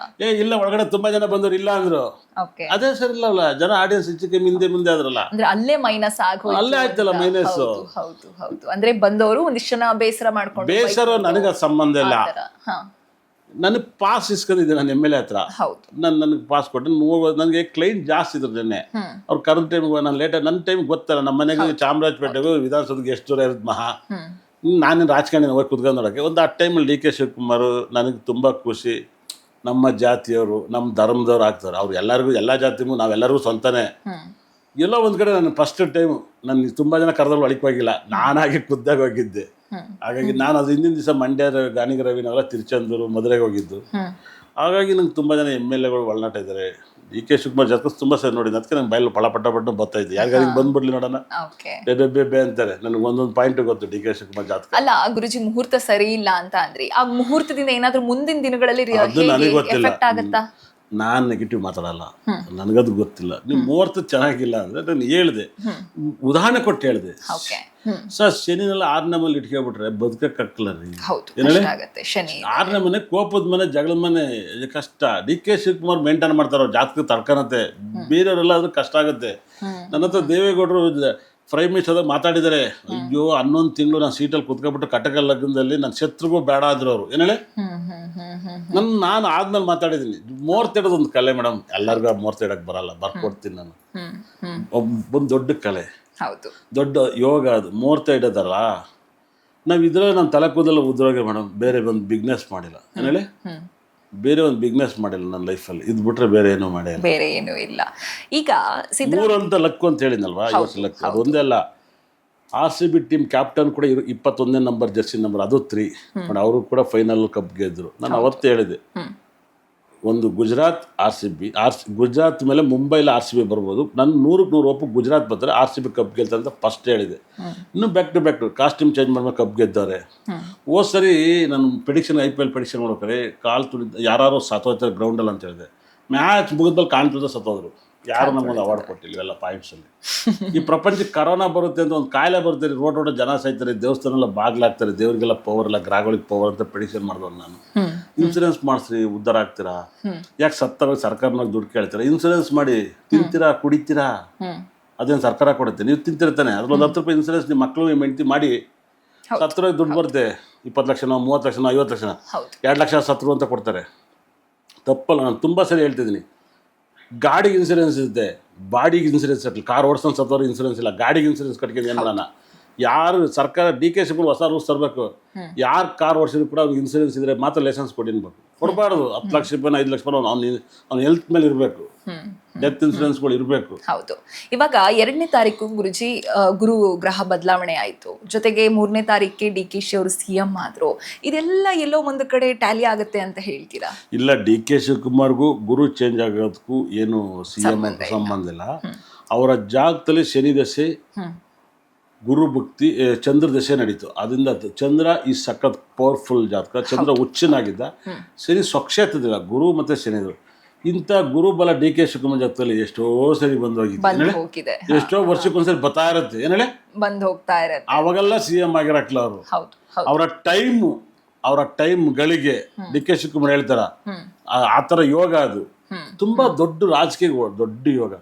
ಇಲ್ಲ ಒಳಗಡೆ ತುಂಬಾ ಜನ ಬಂದವರು ಇಲ್ಲ ಅಂದ್ರು. ಅದೇ ಸರಿ ಇಲ್ಲವಲ್ಲ, ಜನ ಆಡಿಯನ್ಸ್ ಹೆಚ್ಚಿಗೆ ಮುಂದೆ ಆದ್ರಲ್ಲ, ಅಲ್ಲೇ ಮೈನಸ್ ಅಲ್ಲೇ ಆಯ್ತಲ್ಲ ಮೈನಸ್. ಅಂದ್ರೆ ಬಂದವರು ಒಂದಿಷ್ಟು ಜನ ಬೇಸರ ಮಾಡ್ಕೊಂಡು, ಬೇಸರ ನನಗೆ ಸಂಬಂಧ ಇಲ್ಲ. ನನಗೆ ಪಾಸ್ ಇಸ್ಕೊಂಡಿದ್ದೆ ನಾನು MLA ಹತ್ರ. ನನಗೆ ಪಾಸ್ ಕೊಟ್ಟು ನನಗೆ ಕ್ಲೈಂಟ್ ಜಾಸ್ತಿ ಇದ್ರು ಜನ. ಅವ್ರು ಕರೆಂಟ್ ಟೈಮಿಗೆ ನಾನು ಲೇಟಾಗಿ, ನನ್ನ ಟೈಮಿಗೆ ಗೊತ್ತಲ್ಲ, ನಮ್ಮ ಮನೆಗೆ ಚಾಮರಾಜಪೇಟೆಗೂ ವಿಧಾನಸೌಧಕ್ಕೆ ಎಷ್ಟು ದೂರ ಇರುತ್ತೆ ಮಹಾ. ನಾನೇನು ರಾಜಕಾರಣಿ ಹೋಗಿ ಕುತ್ಕೊಂಡು ನೋಡೋಕ್ಕೆ ಒಂದು ಆ ಟೈಮಲ್ಲಿ ಡಿ ಕೆ ಶಿವಕುಮಾರ್ ನನಗೆ ತುಂಬ ಖುಷಿ. ನಮ್ಮ ಜಾತಿಯವರು ನಮ್ಮ ಧರ್ಮದವ್ರು ಆಗ್ತಾರೆ, ಅವ್ರು ಎಲ್ಲರಿಗೂ ಎಲ್ಲ ಜಾತಿಗೂ ನಾವೆಲ್ಲರಿಗೂ ಸ್ವಂತನೇ. ಎಲ್ಲೋ ಒಂದು ಕಡೆ ನಾನು ಫಸ್ಟ್ ಟೈಮ್ ನನಗೆ ತುಂಬ ಜನ ಕರೆದವ್ರು ಒಳಕೋಗಿಲ್ಲ, ನಾನಾಗಿ ಖುದ್ದಾಗಿ ಹೋಗಿದ್ದೆ. ಹಾಗಾಗಿ ನಾನು ಅದು ಹಿಂದಿನ ದಿವಸ ಮಂಡ್ಯ ಗಾಣಿಗ ರವಿನವರ ತಿರುಚಂದೂರು ಮದುವೆಗೆ ಹೋಗಿದ್ದು. ಹಾಗಾಗಿ ನಂಗೆ ತುಂಬ ಜನ MLAಗಳು ಒಳನಾಟ ಇದ್ದಾರೆ. ಡಿ ಕೆ ಶಿವಕುಮಾರ್ ಜಾತಕ ತುಂಬ ಸರಿ ನೋಡಿದ್ದು, ಅದಕ್ಕೆ ನಂಗೆ ಬಯಲು ಪಟ ಬರ್ತಾ ಇದ್ದೆ. ಯಾರಿಗಾರಿಗೆ ಬಂದ್ಬಿಡ್ಲಿ ನೋಡೋಣ ಬೇ ಅಂತಾರೆ. ನನಗೆ ಒಂದೊಂದು ಪಾಯಿಂಟ್ ಗೊತ್ತು ಡಿ ಕೆ ಶಿವಕುಮಾರ್ ಜಾತಕ. ಅಲ್ಲ ಗುರುಜಿ, ಮುಹೂರ್ತ ಸರಿ ಇಲ್ಲ ಅಂತ ಅಂದ್ರಿ, ಆ ಮುಹೂರ್ತದಿಂದ ಏನಾದ್ರೂ ಮುಂದಿನ ದಿನಗಳಲ್ಲಿ ಅದು ನನಗೆ ಗೊತ್ತಿಲ್ಲ. ಎಫೆಕ್ಟ್ ಆಗತ್ತಾ? ನಾನು ನೆಗೆಟಿವ್ ಮಾತಾಡಲ್ಲ, ನನಗದು ಗೊತ್ತಿಲ್ಲ. ನೀವು ಮುಹೂರ್ತ ಚೆನ್ನಾಗಿಲ್ಲ ಅಂದರೆ ನಾನು ಹೇಳಿದೆ, ಉದಾಹರಣೆ ಕೊಟ್ಟು ಹೇಳಿದೆ. ಸರ್ ಶನಿನೆಲ್ಲ 6ನೇ ಮನೆ ಇಟ್ಕೊಬಿಟ್ರೆ ಬದುಕಕ್ಕಾಗಲ್ಲ ರೀ. ಏನೇಳಿ 6ನೇ ಮನೆ ಕೋಪದ ಮನೆ, ಜಗಳದ ಮನೆ, ಕಷ್ಟ. ಡಿ ಕೆ ಶಿವಕುಮಾರ್ ಮೇಂಟೈನ್ ಮಾಡ್ತಾರೋ ಜಾತಕ ತಡ್ಕೊಳತ್ತೆ, ಬೇರೆಯವರೆಲ್ಲ ಅದ್ರ ಕಷ್ಟ ಆಗುತ್ತೆ. ನನ್ನ ಹತ್ರ ದೇವೇಗೌಡರು ಪ್ರೈಮ್ ಮಿನಿಸ್ಟರ್ ಮಾತಾಡಿದ್ದಾರೆ, ಅಯ್ಯೋ 11 ತಿಂಗಳು ನಾನು ಸೀಟಲ್ಲಿ ಕುತ್ಕೊಬಿಟ್ಟು ಕಟಕ ಲಗ್ನದಲ್ಲಿ ನನ್ನ ಶತ್ರುಗೂ ಬೇಡ ಆದ್ರು ಅವರು. ಏನೇಳಿ ನಾನು ಆದ್ಮೇಲೆ ಮಾತಾಡಿದ್ದೀನಿ. ಮುಹೂರ್ತ ಇಡೋದು ಒಂದು ಕಲೆ ಮೇಡಮ್, ಎಲ್ಲರಿಗೂ ಮುಹೂರ್ತ ಇಡಕ್ಕೆ ಬರಲ್ಲ, ಬರ್ಕೊಡ್ತೀನಿ ನಾನು. ಒಂದು ದೊಡ್ಡ ಕಲೆ, ದೊಡ್ಡ ಯೋಗ ಅದು ಮುಹೂರ್ತ ಇಡೋದಲ್ಲ. ನಾವು ಇದ್ರಲ್ಲಿ ನಮ್ಮ ತಲೆ ಕೂದಲು ಉದ್ರೋಗ ಮೇಡಮ್, ಬೇರೆ ಒಂದು ಬಿಸ್ನೆಸ್ ಮಾಡಿಲ್ಲ. ಏನೇಳಿ ಬೇರೆ ಒಂದು ಬಿಸ್ನೆಸ್ ಮಾಡಿಲ್ಲ ನನ್ನ ಲೈಫಲ್ಲಿ, ಇದು ಬಿಟ್ರೆ ಬೇರೆ ಏನೂ ಮಾಡಿಲ್ಲ, ಬೇರೆ ಏನೂ ಇಲ್ಲ. ಈಗ ಮೂರಂತ ಲಕ್ಕು ಅಂತ ಹೇಳಿದ್ನಲ್ವಾ, 50 ಲಕ್. ಅದು ಒಂದೇ ಅಲ್ಲ, RCB ಟೀಮ್ ಕ್ಯಾಪ್ಟನ್ ಕೂಡ 21ನೇ ನಂಬರ್ ಜರ್ಸಿ ನಂಬರ್, ಅದು 3. ಅವರು ಕೂಡ ಫೈನಲ್ ಕಪ್ ಗೆದ್ರು. ನಾನು ಅವತ್ತೇ ಹೇಳಿದೆ, ಒಂದು ಗುಜರಾತ್ ಗುಜರಾತ್ ಮೇಲೆ ಮುಂಬೈಲಿ RCB ಬರ್ಬೋದು, ನನ್ನ 100ಕ್ಕೆ 100 ಒಪ್ಪು ಗುಜರಾತ್ ಬರ್ತಾರೆ, RCB ಕಪ್ ಗೆಲ್ತಾರೆ ಅಂತ ಫಸ್ಟ್ ಹೇಳಿದೆ. ಇನ್ನು ಬ್ಯಾಕ್ ಟು ಕಾಸ್ಟ್ಯೂಮ್ ಚೇಂಜ್ ಮಾಡ್ಮೇಲೆ ಕಪ್ ಗೆದ್ದಾರೆ. ಹೋದ್ ಸರಿ ನಾನು ಪ್ರಿಡಿಕ್ಷನ್ IPL ಪ್ರಿಡಿಕ್ಷನ್ ಮಾಡ್ಬೇಕಾರೆ ಕಾಲು ತುಳಿದ ಯಾರು ಸತ್ತೋಯ್ತಾರೆ ಗ್ರೌಂಡಲ್ಲಿ ಅಂತ ಹೇಳಿದೆ. ಮ್ಯಾಚ್ ಮುಗಿದ್ಮೇಲೆ ಕಾಲು ತುಳಿದ ಸತ್ತೋದ್ರು. ಯಾರು ನಮ್ಮೊಂದು ಅವಾರ್ಡ್ ಕೊಟ್ಟಿಲ್ಲ ಇವೆಲ್ಲ ಪಾಯಿಂಟ್ಸಲ್ಲಿ. ಈ ಪ್ರಪಂಚಕ್ಕೆ ಕರೋನಾ ಬರುತ್ತೆ ಅಂತ ಒಂದು ಕಾಯಿಲೆ ಬರುತ್ತೆ, ರೋಡ್ ಜನ ಸಾಯ್ತಾರೆ, ದೇವಸ್ಥಾನ ಎಲ್ಲ ಬಾಗ್ಲಾಗ್ತಾರೆ, ದೇವರಿಗೆಲ್ಲ ಪವರ್ ಇಲ್ಲ, ಗ್ರಹಗಳಿಗೆ ಪವರ್ ಅಂತ ಪ್ರಿಡಿಕ್ಷನ್ ಮಾಡಿದವ್ರು ನಾನು. ಇನ್ಸೂರೆನ್ಸ್ ಮಾಡಿಸ್ರಿ ಉದ್ಧಾರ ಆಗ್ತೀರಾ, ಯಾಕೆ ಸತ್ತವಾಗ ಸರ್ಕಾರನಾಗ ದುಡ್ಡು ಕೇಳ್ತೀರಾ? ಇನ್ಸೂರೆನ್ಸ್ ಮಾಡಿ, ತಿಂತೀರಾ ಕುಡಿತೀರಾ, ಅದೇನು ಸರ್ಕಾರ ಕೊಡುತ್ತೆ, ನೀವು ತಿಂತಿರ್ತಾನೆ. ಅದ್ರೊಂದು 10 ರೂಪಾಯಿ ಇನ್ಸೂರೆನ್ಸ್ ನಿಮ್ಮ ಮಕ್ಕಳು ನಿಮ್ಮ ಹೆಂಡತಿ ಮಾಡಿ, ಸತ್ತರಾಗ ದುಡ್ಡು ಬರುತ್ತೆ. 20 ಲಕ್ಷನೋ 30 ಲಕ್ಷನೋ 50 ಲಕ್ಷನ 2 ಲಕ್ಷ ಸತ್ರು ಅಂತ ಕೊಡ್ತಾರೆ. ತಪ್ಪಲ್ಲ, ನಾನು ತುಂಬ ಸರಿ ಹೇಳ್ತಿದ್ದೀನಿ. ಗಾಡಿಗೆ ಇನ್ಸೂರೆನ್ಸ್ ಇರುತ್ತೆ, ಬಾಡಿಗೆ ಇನ್ಸೂರೆನ್ಸ್ ಕಟ್ಟಲಿ. ಕಾರ್ ಓಡಿಸ್ಕೊಂಡು ಸತ್ತವ್ರಿಗೆ ಇನ್ಸೂರೆನ್ಸ್ ಇಲ್ಲ, ಗಾಡಿಗೆ ಇನ್ಸೂರೆನ್ಸ್ ಕಟ್ಕೊಂಡು ಏನು ಮಾಡೋಣ? ಯಾರು ಸರ್ಕಾರ ಡಿ ಕೆ ಶಿವಕುಮಾರ್ ಹೊಸ ರೂಲ್ಸ್ ತರಬೇಕು, ಯಾರು ಕಾರ್ ಓಡಿಸಿದ್ರು ಕೂಡ ಅವ್ರಿಗೆ ಇನ್ಸೂರೆನ್ಸ್ ಇದ್ರೆ ಮಾತ್ರ ಲೈಸೆನ್ಸ್ ಕೊಟ್ಟಿನ್ಬೇಕು. ಕೊಡಬಾರ್ದು 10 ಲಕ್ಷ ರೂಪಾಯಿ 5 ಲಕ್ಷ ರೂಪಾಯಿ ಅವ್ನ ಹೆಲ್ತ್ ಮೇಲೆ ಇರಬೇಕು, ಡೆತ್ ಇನ್ಸೂರೆನ್ಸ್ಗಳು ಇರಬೇಕು. ಹೌದು. ಇವಾಗ 2ನೇ ತಾರೀಕು ಗುರುಜಿ ಗುರು ಗ್ರಹ ಬದಲಾವಣೆ ಆಯಿತು, ಜೊತೆಗೆ 3ನೇ ತಾರೀಕಿಗೆ DKಶಿ ಅವರು CM ಆದ್ರು. ಇದೆಲ್ಲ ಎಲ್ಲೋ ಒಂದು ಕಡೆ ಟ್ಯಾಲಿ ಆಗುತ್ತೆ ಅಂತ ಹೇಳ್ತೀರಾ? ಇಲ್ಲ, ಡಿ ಕೆ ಶಿವಕುಮಾರ್ಗೂ ಗುರು ಚೇಂಜ್ ಆಗೋದಕ್ಕೂ ಏನು CM ಅಂತ ಸಂಬಂಧ ಇಲ್ಲ. ಅವರ ಜಾಗದಲ್ಲಿ ಶನಿ ದಶೆ, ಗುರು ಭಕ್ತಿ, ಚಂದ್ರ ದಶೆ ನಡೀತು. ಅದರಿಂದ ಚಂದ್ರ ಈ ಸಖತ್ ಪವರ್ಫುಲ್ ಜಾತಕ. ಚಂದ್ರ ಹುಚ್ಚನಾಗಿದ್ದ, ಶನಿ ಸ್ವಕ್ಷೇತ್ರದಿಲ್ಲ, ಗುರು ಮತ್ತು ಶನಿದ್ರು. ಇಂಥ ಗುರು ಬಲ ಡಿ ಕೆ ಶಿವಕುಮಾರ್ ಜಾತಕದಲ್ಲಿ ಎಷ್ಟೋ ಸರಿ ಹೋಗಿದೆ, ಎಷ್ಟೋ ವರ್ಷಕ್ಕೊಂದ್ಸರಿ ಬರ್ತಾ ಇರುತ್ತೆ. ಏನೇಳೆ ಬಂದು ಹೋಗ್ತಾ ಇರುತ್ತೆ. ಅವಾಗೆಲ್ಲ CM ಆಗಿರಕ್ಲ ಅವರು. ಅವರ ಟೈಮ್ಗಳಿಗೆ ಡಿ ಕೆ ಶಿವಕುಮಾರ್ ಹೇಳ್ತಾರ, ಆ ಥರ ಯೋಗ ಅದು ತುಂಬಾ ದೊಡ್ಡ ರಾಜಕೀಯ ದೊಡ್ಡ ಯೋಗ.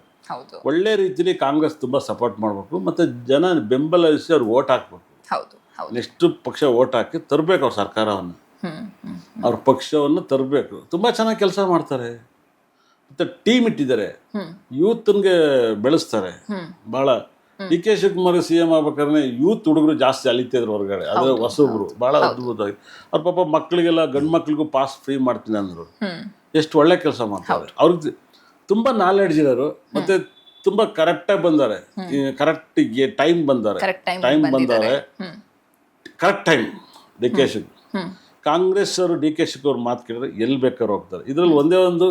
ಒಳ್ಳೆ ರೀತಿಯಲ್ಲಿ ಕಾಂಗ್ರೆಸ್ ತುಂಬಾ ಸಪೋರ್ಟ್ ಮಾಡಬೇಕು, ಮತ್ತೆ ಜನ ಬೆಂಬಲಿಸಿ ಅವ್ರು ಓಟ್ ಹಾಕ್ಬೇಕು. ನೆಕ್ಸ್ಟ್ ಪಕ್ಷ ಓಟ್ ಹಾಕಿ ತರಬೇಕು ಅವ್ರ ಸರ್ಕಾರವನ್ನು, ಅವ್ರ ಪಕ್ಷವನ್ನು ತರಬೇಕು. ತುಂಬಾ ಚೆನ್ನಾಗಿ ಕೆಲಸ ಮಾಡ್ತಾರೆ, ಮತ್ತೆ ಟೀಮ್ ಇಟ್ಟಿದ್ದಾರೆ, ಯೂತ್ಗೆ ಬೆಳೆಸ್ತಾರೆ ಬಹಳ. ಡಿ ಕೆ ಶಿವಕುಮಾರ್ CM ಆಗ್ಬೇಕಾದ್ರೆ ಯೂತ್ ಹುಡುಗರು ಜಾಸ್ತಿ ಅಲಿತಿದ್ರು ಹೊರಗಡೆ, ಅದ್ರ ಹೊಸಬ್ರು ಬಹಳ ಅದ್ಭುತವಾಗಿ. ಅವ್ರ ಪಾಪ ಮಕ್ಕಳಿಗೆಲ್ಲ ಗಂಡು ಮಕ್ಳಿಗೂ ಪಾಸ್ ಫ್ರೀ ಮಾಡ್ತೀನಿ ಅಂದರು. ಎಷ್ಟು ಒಳ್ಳೆ ಕೆಲಸ ಮಾಡ್ತಾರೆ. ಅವ್ರಿಗೆ ತುಂಬ ನಾಲೆಡ್ಜ್ ಇರೋರು, ಮತ್ತೆ ತುಂಬ ಕರೆಕ್ಟಾಗಿ ಬಂದಾರೆ, ಕರೆಕ್ಟ್ ಟೈಮ್ ಬಂದಾರೆ, correct time. D K Shivakumar Congress ಅವರು ಡಿ ಕೆ ಶಿವಕುಮಾರ್ ಮಾತು ಕೇಳಿದ್ರೆ ಎಲ್ಲಿ ಬೇಕಾದ್ರೂ ಹೋಗ್ತಾರೆ. ಇದರಲ್ಲಿ ಒಂದೇ ಒಂದು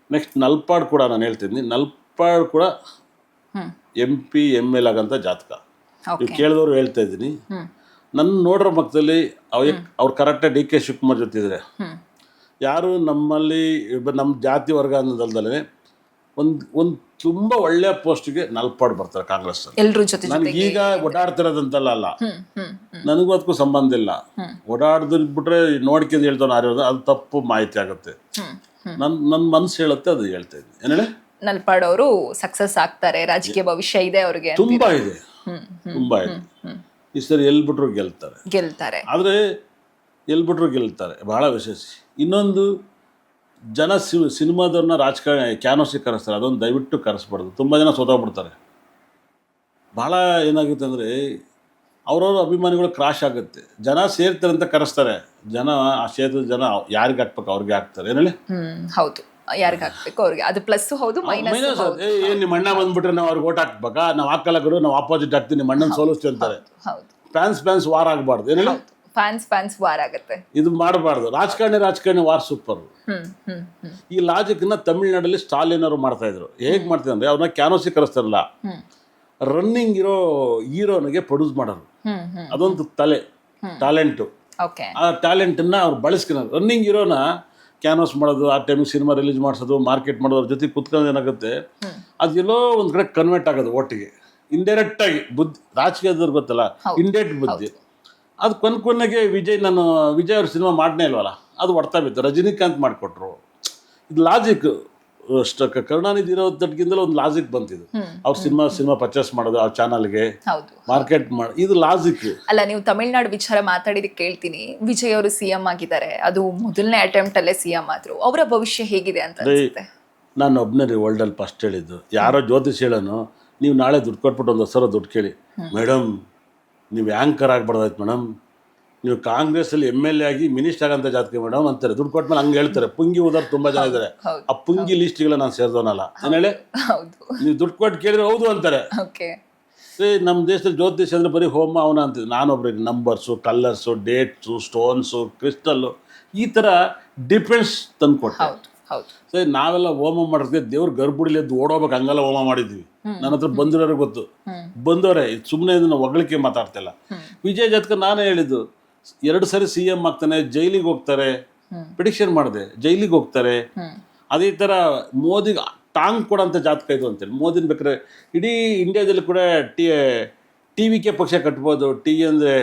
ನೆಕ್ಸ್ಟ್ ನಲ್ಪಾಡ್ ಕೂಡ ನಾನು ಹೇಳ್ತಿದ್ದೀನಿ, ನಲ್ಪಾಡ್ ಕೂಡ MP ML ಆಗಂತ ಜಾತಕ. ನೀವು ಕೇಳಿದವರು ಹೇಳ್ತಾ ಇದ್ದೀನಿ. ನನ್ನ ನೋಡ್ರ ಮಕ್ಕದಲ್ಲಿ ಅವ್ರು ಕರೆಕ್ಟಾಗಿ ಡಿ ಕೆ ಶಿವಕುಮಾರ್ ಜೊತೆ ಇದ್ದಾರೆ. ಯಾರು ನಮ್ಮಲ್ಲಿ ನಮ್ಮ ಜಾತಿ ವರ್ಗ ಅನ್ನೋದಲ್ದಲೇ ಒಂದು ತುಂಬ ಒಳ್ಳೆಯ ಪೋಸ್ಟ್ಗೆ ನಲ್ಪಾಡ್ ಬರ್ತಾರೆ ಕಾಂಗ್ರೆಸ್. ನನಗೆ ಈಗ ಓಡಾಡ್ತಿರೋದಂತಲ್ಲ ಅಲ್ಲ, ನನಗೂ ಅದಕ್ಕೂ ಸಂಬಂಧ ಇಲ್ಲ. ಓಡಾಡ್ಬಿಟ್ರೆ ನೋಡ್ಕೊಂಡು ಹೇಳ್ತಾನೆ ಆರಿಯೋದು, ಅದು ತಪ್ಪು ಮಾಹಿತಿ ಆಗುತ್ತೆ. ನನ್ನ ಮನಸ್ಸು ಹೇಳುತ್ತೆ, ಅದು ಹೇಳ್ತಾ ಇದ್ದೀನಿ. ಏನೇಳೆ ನಲ್ಪಾಡ್ ಅವರು ಸಕ್ಸಸ್ ಆಗ್ತಾರೆ, ರಾಜಕೀಯ ಭವಿಷ್ಯ ಇದೆ ಅವ್ರಿಗೆ, ತುಂಬಾ ಇದೆ. ಈ ಸರಿ ಎಲ್ಬಿಟ್ರು ಗೆಲ್ತಾರೆ. ಆದ್ರೆ ಎಲ್ಬಿಟ್ರು ಗೆಲ್ತಾರೆ, ಬಹಳ ವಿಶೇಷ. ಇನ್ನೊಂದು, ಜನ ಸಿನಿಮಾದವ್ರನ್ನ ರಾಜಕಾರಣ ಕ್ಯಾನೋಸಿಗೆ ಕರೆಸ್ತಾರೆ, ಅದೊಂದು ದಯವಿಟ್ಟು ಕರೆಸ್ಬಾರ್ದು. ತುಂಬ ಜನ ಸೋತೋಗ್ಬಿಡ್ತಾರೆ. ಭಾಳ ಏನಾಗುತ್ತೆ ಅಂದರೆ ಅವ್ರವ್ರ ಅಭಿಮಾನಿಗಳು ಕ್ರಾಶ್ ಆಗುತ್ತೆ. ಜನ ಸೇರ್ತಾರೆ ಅಂತ ಕರೆಸ್ತಾರೆ, ಜನ ಆ ಕ್ಷೇತ್ರದ ಜನ ಯಾರಿಗೆ ಹಾಕ್ಬೇಕು ಅವ್ರಿಗೆ ಹಾಕ್ತಾರೆ. ಏನೇಳಿ ಹೌದು, ಯಾರಿಗೆ ಹಾಕ್ಬೇಕು ಅವ್ರಿಗೆ. ಅದು ಪ್ಲಸ್ ಹೌದು, ಮೈನಸ್. ಮೈನಸ್ ಏನ್ ನಿಮ್ಮ ಅಣ್ಣ ಬಂದ್ಬಿಟ್ರೆ ನಾವು ಅವ್ರಿಗೆ ಓಟ್ ಹಾಕ್ಬೇಕಾ, ನಾವು ಹಾಕಲ್ಲ ಗುರು, ನಾವು ಆಪೋಸಿಟ್ ಹಾಕ್ತೀವಿ, ನಿಮ್ಮ ಅಣ್ಣನ ಸೋಲಿಸ್ತೀವಿ ಅಂತಾರೆ. ಹೌದು, ಫ್ಯಾನ್ಸ್ ವಾರ್ ಆಗಬಾರ್ದು. ಏನೇಳಿ ಫ್ಯಾನ್ಸ್ ವಾರ್ ಆಗತ್ತೆ, ಇದು ಮಾಡಬಾರ್ದು. ರಾಜಕಾರಣಿ ವಾರ್ ಸೂಪರ್. ಈ ಲಾಜಿಕ್ನ ತಮಿಳ್ನಾಡಲ್ಲಿ ಸ್ಟಾಲಿನ್ ಅವರು ಮಾಡ್ತಾ ಇದ್ರು. ಹೇಗೆ ಮಾಡ್ತಿದ್ರು ಅಂದ್ರೆ, ಅವ್ರನ್ನ ಕ್ಯಾನೋಸಿ ಕರೆಸ್ತಾರಲ್ಲ, ರನ್ನಿಂಗ್ ಇರೋ ಹೀರೋನಿಗೆ ಪ್ರೊಡ್ಯೂಸ್ ಮಾಡೋರು. ಅದೊಂದು ಟ್ಯಾಲೆಂಟು. ಆ ಟ್ಯಾಲೆಂಟನ್ನ ಅವ್ರು ಬಳಸ್ಕೊಳೋರು. ರನ್ನಿಂಗ್ ಹೀರೋನ ಕ್ಯಾನ್ವಾಸ್ ಮಾಡೋದು, ಆ ಟೈಮಿಗೆ ಸಿನಿಮಾ ರಿಲೀಸ್ ಮಾಡಿಸೋದು, ಮಾರ್ಕೆಟ್ ಮಾಡೋದ್ರ ಜೊತೆ ಕುತ್ಕೊಂಡು ಏನಾಗುತ್ತೆ, ಅದೆಲ್ಲೋ ಒಂದು ಕಡೆ ಕನ್ವರ್ಟ್ ಆಗೋದು ಒಟ್ಟಿಗೆ, ಇಂಡೈರೆಕ್ಟ್ ಆಗಿ ಬುದ್ಧಿ. ರಾಜಕೀಯದವ್ರು ಗೊತ್ತಲ್ಲ, ಇಂಡೈರೆಕ್ಟ್ ಬುದ್ಧಿ. ಅದು ಕೊನೆಗೆ ವಿಜಯ್ ಅವ್ರ ಸಿನಿಮಾ ಮಾಡನೇ ಇಲ್ವಲ್ಲ, ಅದು ಹೊಡ್ತಾ ಬಿತ್ತು. ರಜನಿಕಾಂತ್ ಮಾಡಿಕೊಟ್ರು. ಇದು ಲಾಜಿಕ್. ಕರುಣಾನಿಧಿ ಇರೋದಕ್ಕಿಂತಲೂ ಒಂದು ಲಾಜಿಕ್ ಬಂತಿದ್ದು. ಅವ್ರ ಸಿನಿಮಾ ಪರ್ಚೇಸ್ ಮಾಡೋದು, ಅವ್ರ ಚಾನಲ್ಗೆ ಮಾರ್ಕೆಟ್ ಮಾಡಿ, ಇದು ಲಾಜಿಕ್. ಅಲ್ಲ, ನೀವು ತಮಿಳ್ನಾಡು ವಿಚಾರ ಮಾತಾಡಿದಕ್ಕೆ ಕೇಳ್ತೀನಿ. ವಿಜಯ್ ಅವರು ಸಿಎಂ ಆಗಿದ್ದಾರೆ, ಅದು ಮೊದಲನೇ ಅಟೆಂಪ್ಟ್ ಅಲ್ಲೇ ಸಿಎಂ ಆದ್ರು. ಅವರ ಭವಿಷ್ಯ ಹೇಗಿದೆ ಅಂತ ಅನ್ಸುತ್ತೆ? ನಾನು ಒಬ್ಬನೇ ರೀ ವರ್ಲ್ಡಲ್ಲಿ ಫಸ್ಟ್ ಹೇಳಿದ್ದು. ಯಾರೋ ಜ್ಯೋತಿಷ್ ಹೇಳೋನು, ನೀವು ನಾಳೆ ದುಡ್ಡು ಕೊಟ್ಬಿಟ್ಟು ಒಂದು ಹೊಸ ದುಡ್ಡು ಕೇಳಿ, ಮೇಡಮ್ ನೀವು ಆ್ಯಂಕರ್ ಆಗ್ಬಾರ್ದಾಯ್ತು ಮೇಡಮ್, ನೀವು ಕಾಂಗ್ರೆಸ್ಸಲ್ಲಿ MLA ಆಗಿ ಮಿನಿಸ್ಟರ್ ಆಗಂತ ಜಾತಕ ಮೇಡಮ್ ಅಂತಾರೆ. ದುಡ್ಡು ಕೊಟ್ಮೇಲೆ ಹಂಗೆ ಹೇಳ್ತಾರೆ. ಪುಂಗಿ ಉದಾರ್ ತುಂಬ ಜನ ಇದ್ದಾರೆ. ಆ ಪುಂಗಿ ಲಿಸ್ಟ್ಗೆಲ್ಲ ನಾನು ಸೇರಿದವನಲ್ಲ. ಏನು ಹೇಳಿ, ನೀವು ದುಡ್ಡು ಕೊಟ್ಟು ಕೇಳಿದ್ರೆ ಹೌದು ಅಂತಾರೆ. ನಮ್ಮ ದೇಶದಲ್ಲಿ ಜ್ಯೋತಿಷ್ ಅಂದರೆ ಬರೀ ಹೋಮ ಅವನ ಅಂತಿದ್ದೆ. ನಾನೊಬ್ಬರಿಗೆ numbers, colours, dates, stones, crystal, ಈ ಥರ ಡಿಫ್ರೆನ್ಸ್ ತಂದುಕೊಟ್ಟೆ. ಸರಿ, ನಾವೆಲ್ಲ ಹೋಮ ಮಾಡಿರ್ತೀವಿ, ದೇವ್ರ ಗರ್ಭುಡಿಲಿ ಎದ್ದು ಓಡೋಗ್ಬೇಕು, ಹಂಗೆಲ್ಲ ಹೋಮ ಮಾಡಿದ್ವಿ. ನನ್ನ ಹತ್ರ ಬಂದಿರೋರಿಗೆ ಗೊತ್ತು, ಬಂದವರೇ. ಸುಮ್ಮನೆ ಇದನ್ನು ಹೊಗಳಿಕೆ ಮಾತಾಡ್ತಿಲ್ಲ. ವಿಜಯ್ ಜಾತಕ ನಾನೇ ಹೇಳಿದ್ದು, 2 ಸರಿ CM ಆಗ್ತಾನೆ, ಜೈಲಿಗೆ ಹೋಗ್ತಾರೆ. ಪ್ರಿಡಿಕ್ಷನ್ ಮಾಡಿದೆ, ಜೈಲಿಗೆ ಹೋಗ್ತಾರೆ. ಅದೇ ಥರ ಮೋದಿಗೆ ಟಾಂಗ್ ಕೊಡೋಂಥ ಜಾತಕ ಇದು ಅಂತೇಳಿ. ಮೋದಿನ ಬೇಕಾದ್ರೆ ಇಡೀ ಇಂಡಿಯಾದಲ್ಲಿ ಕೂಡ TVK ಪಕ್ಷ ಕಟ್ಬೋದು. T ಅಂದರೆ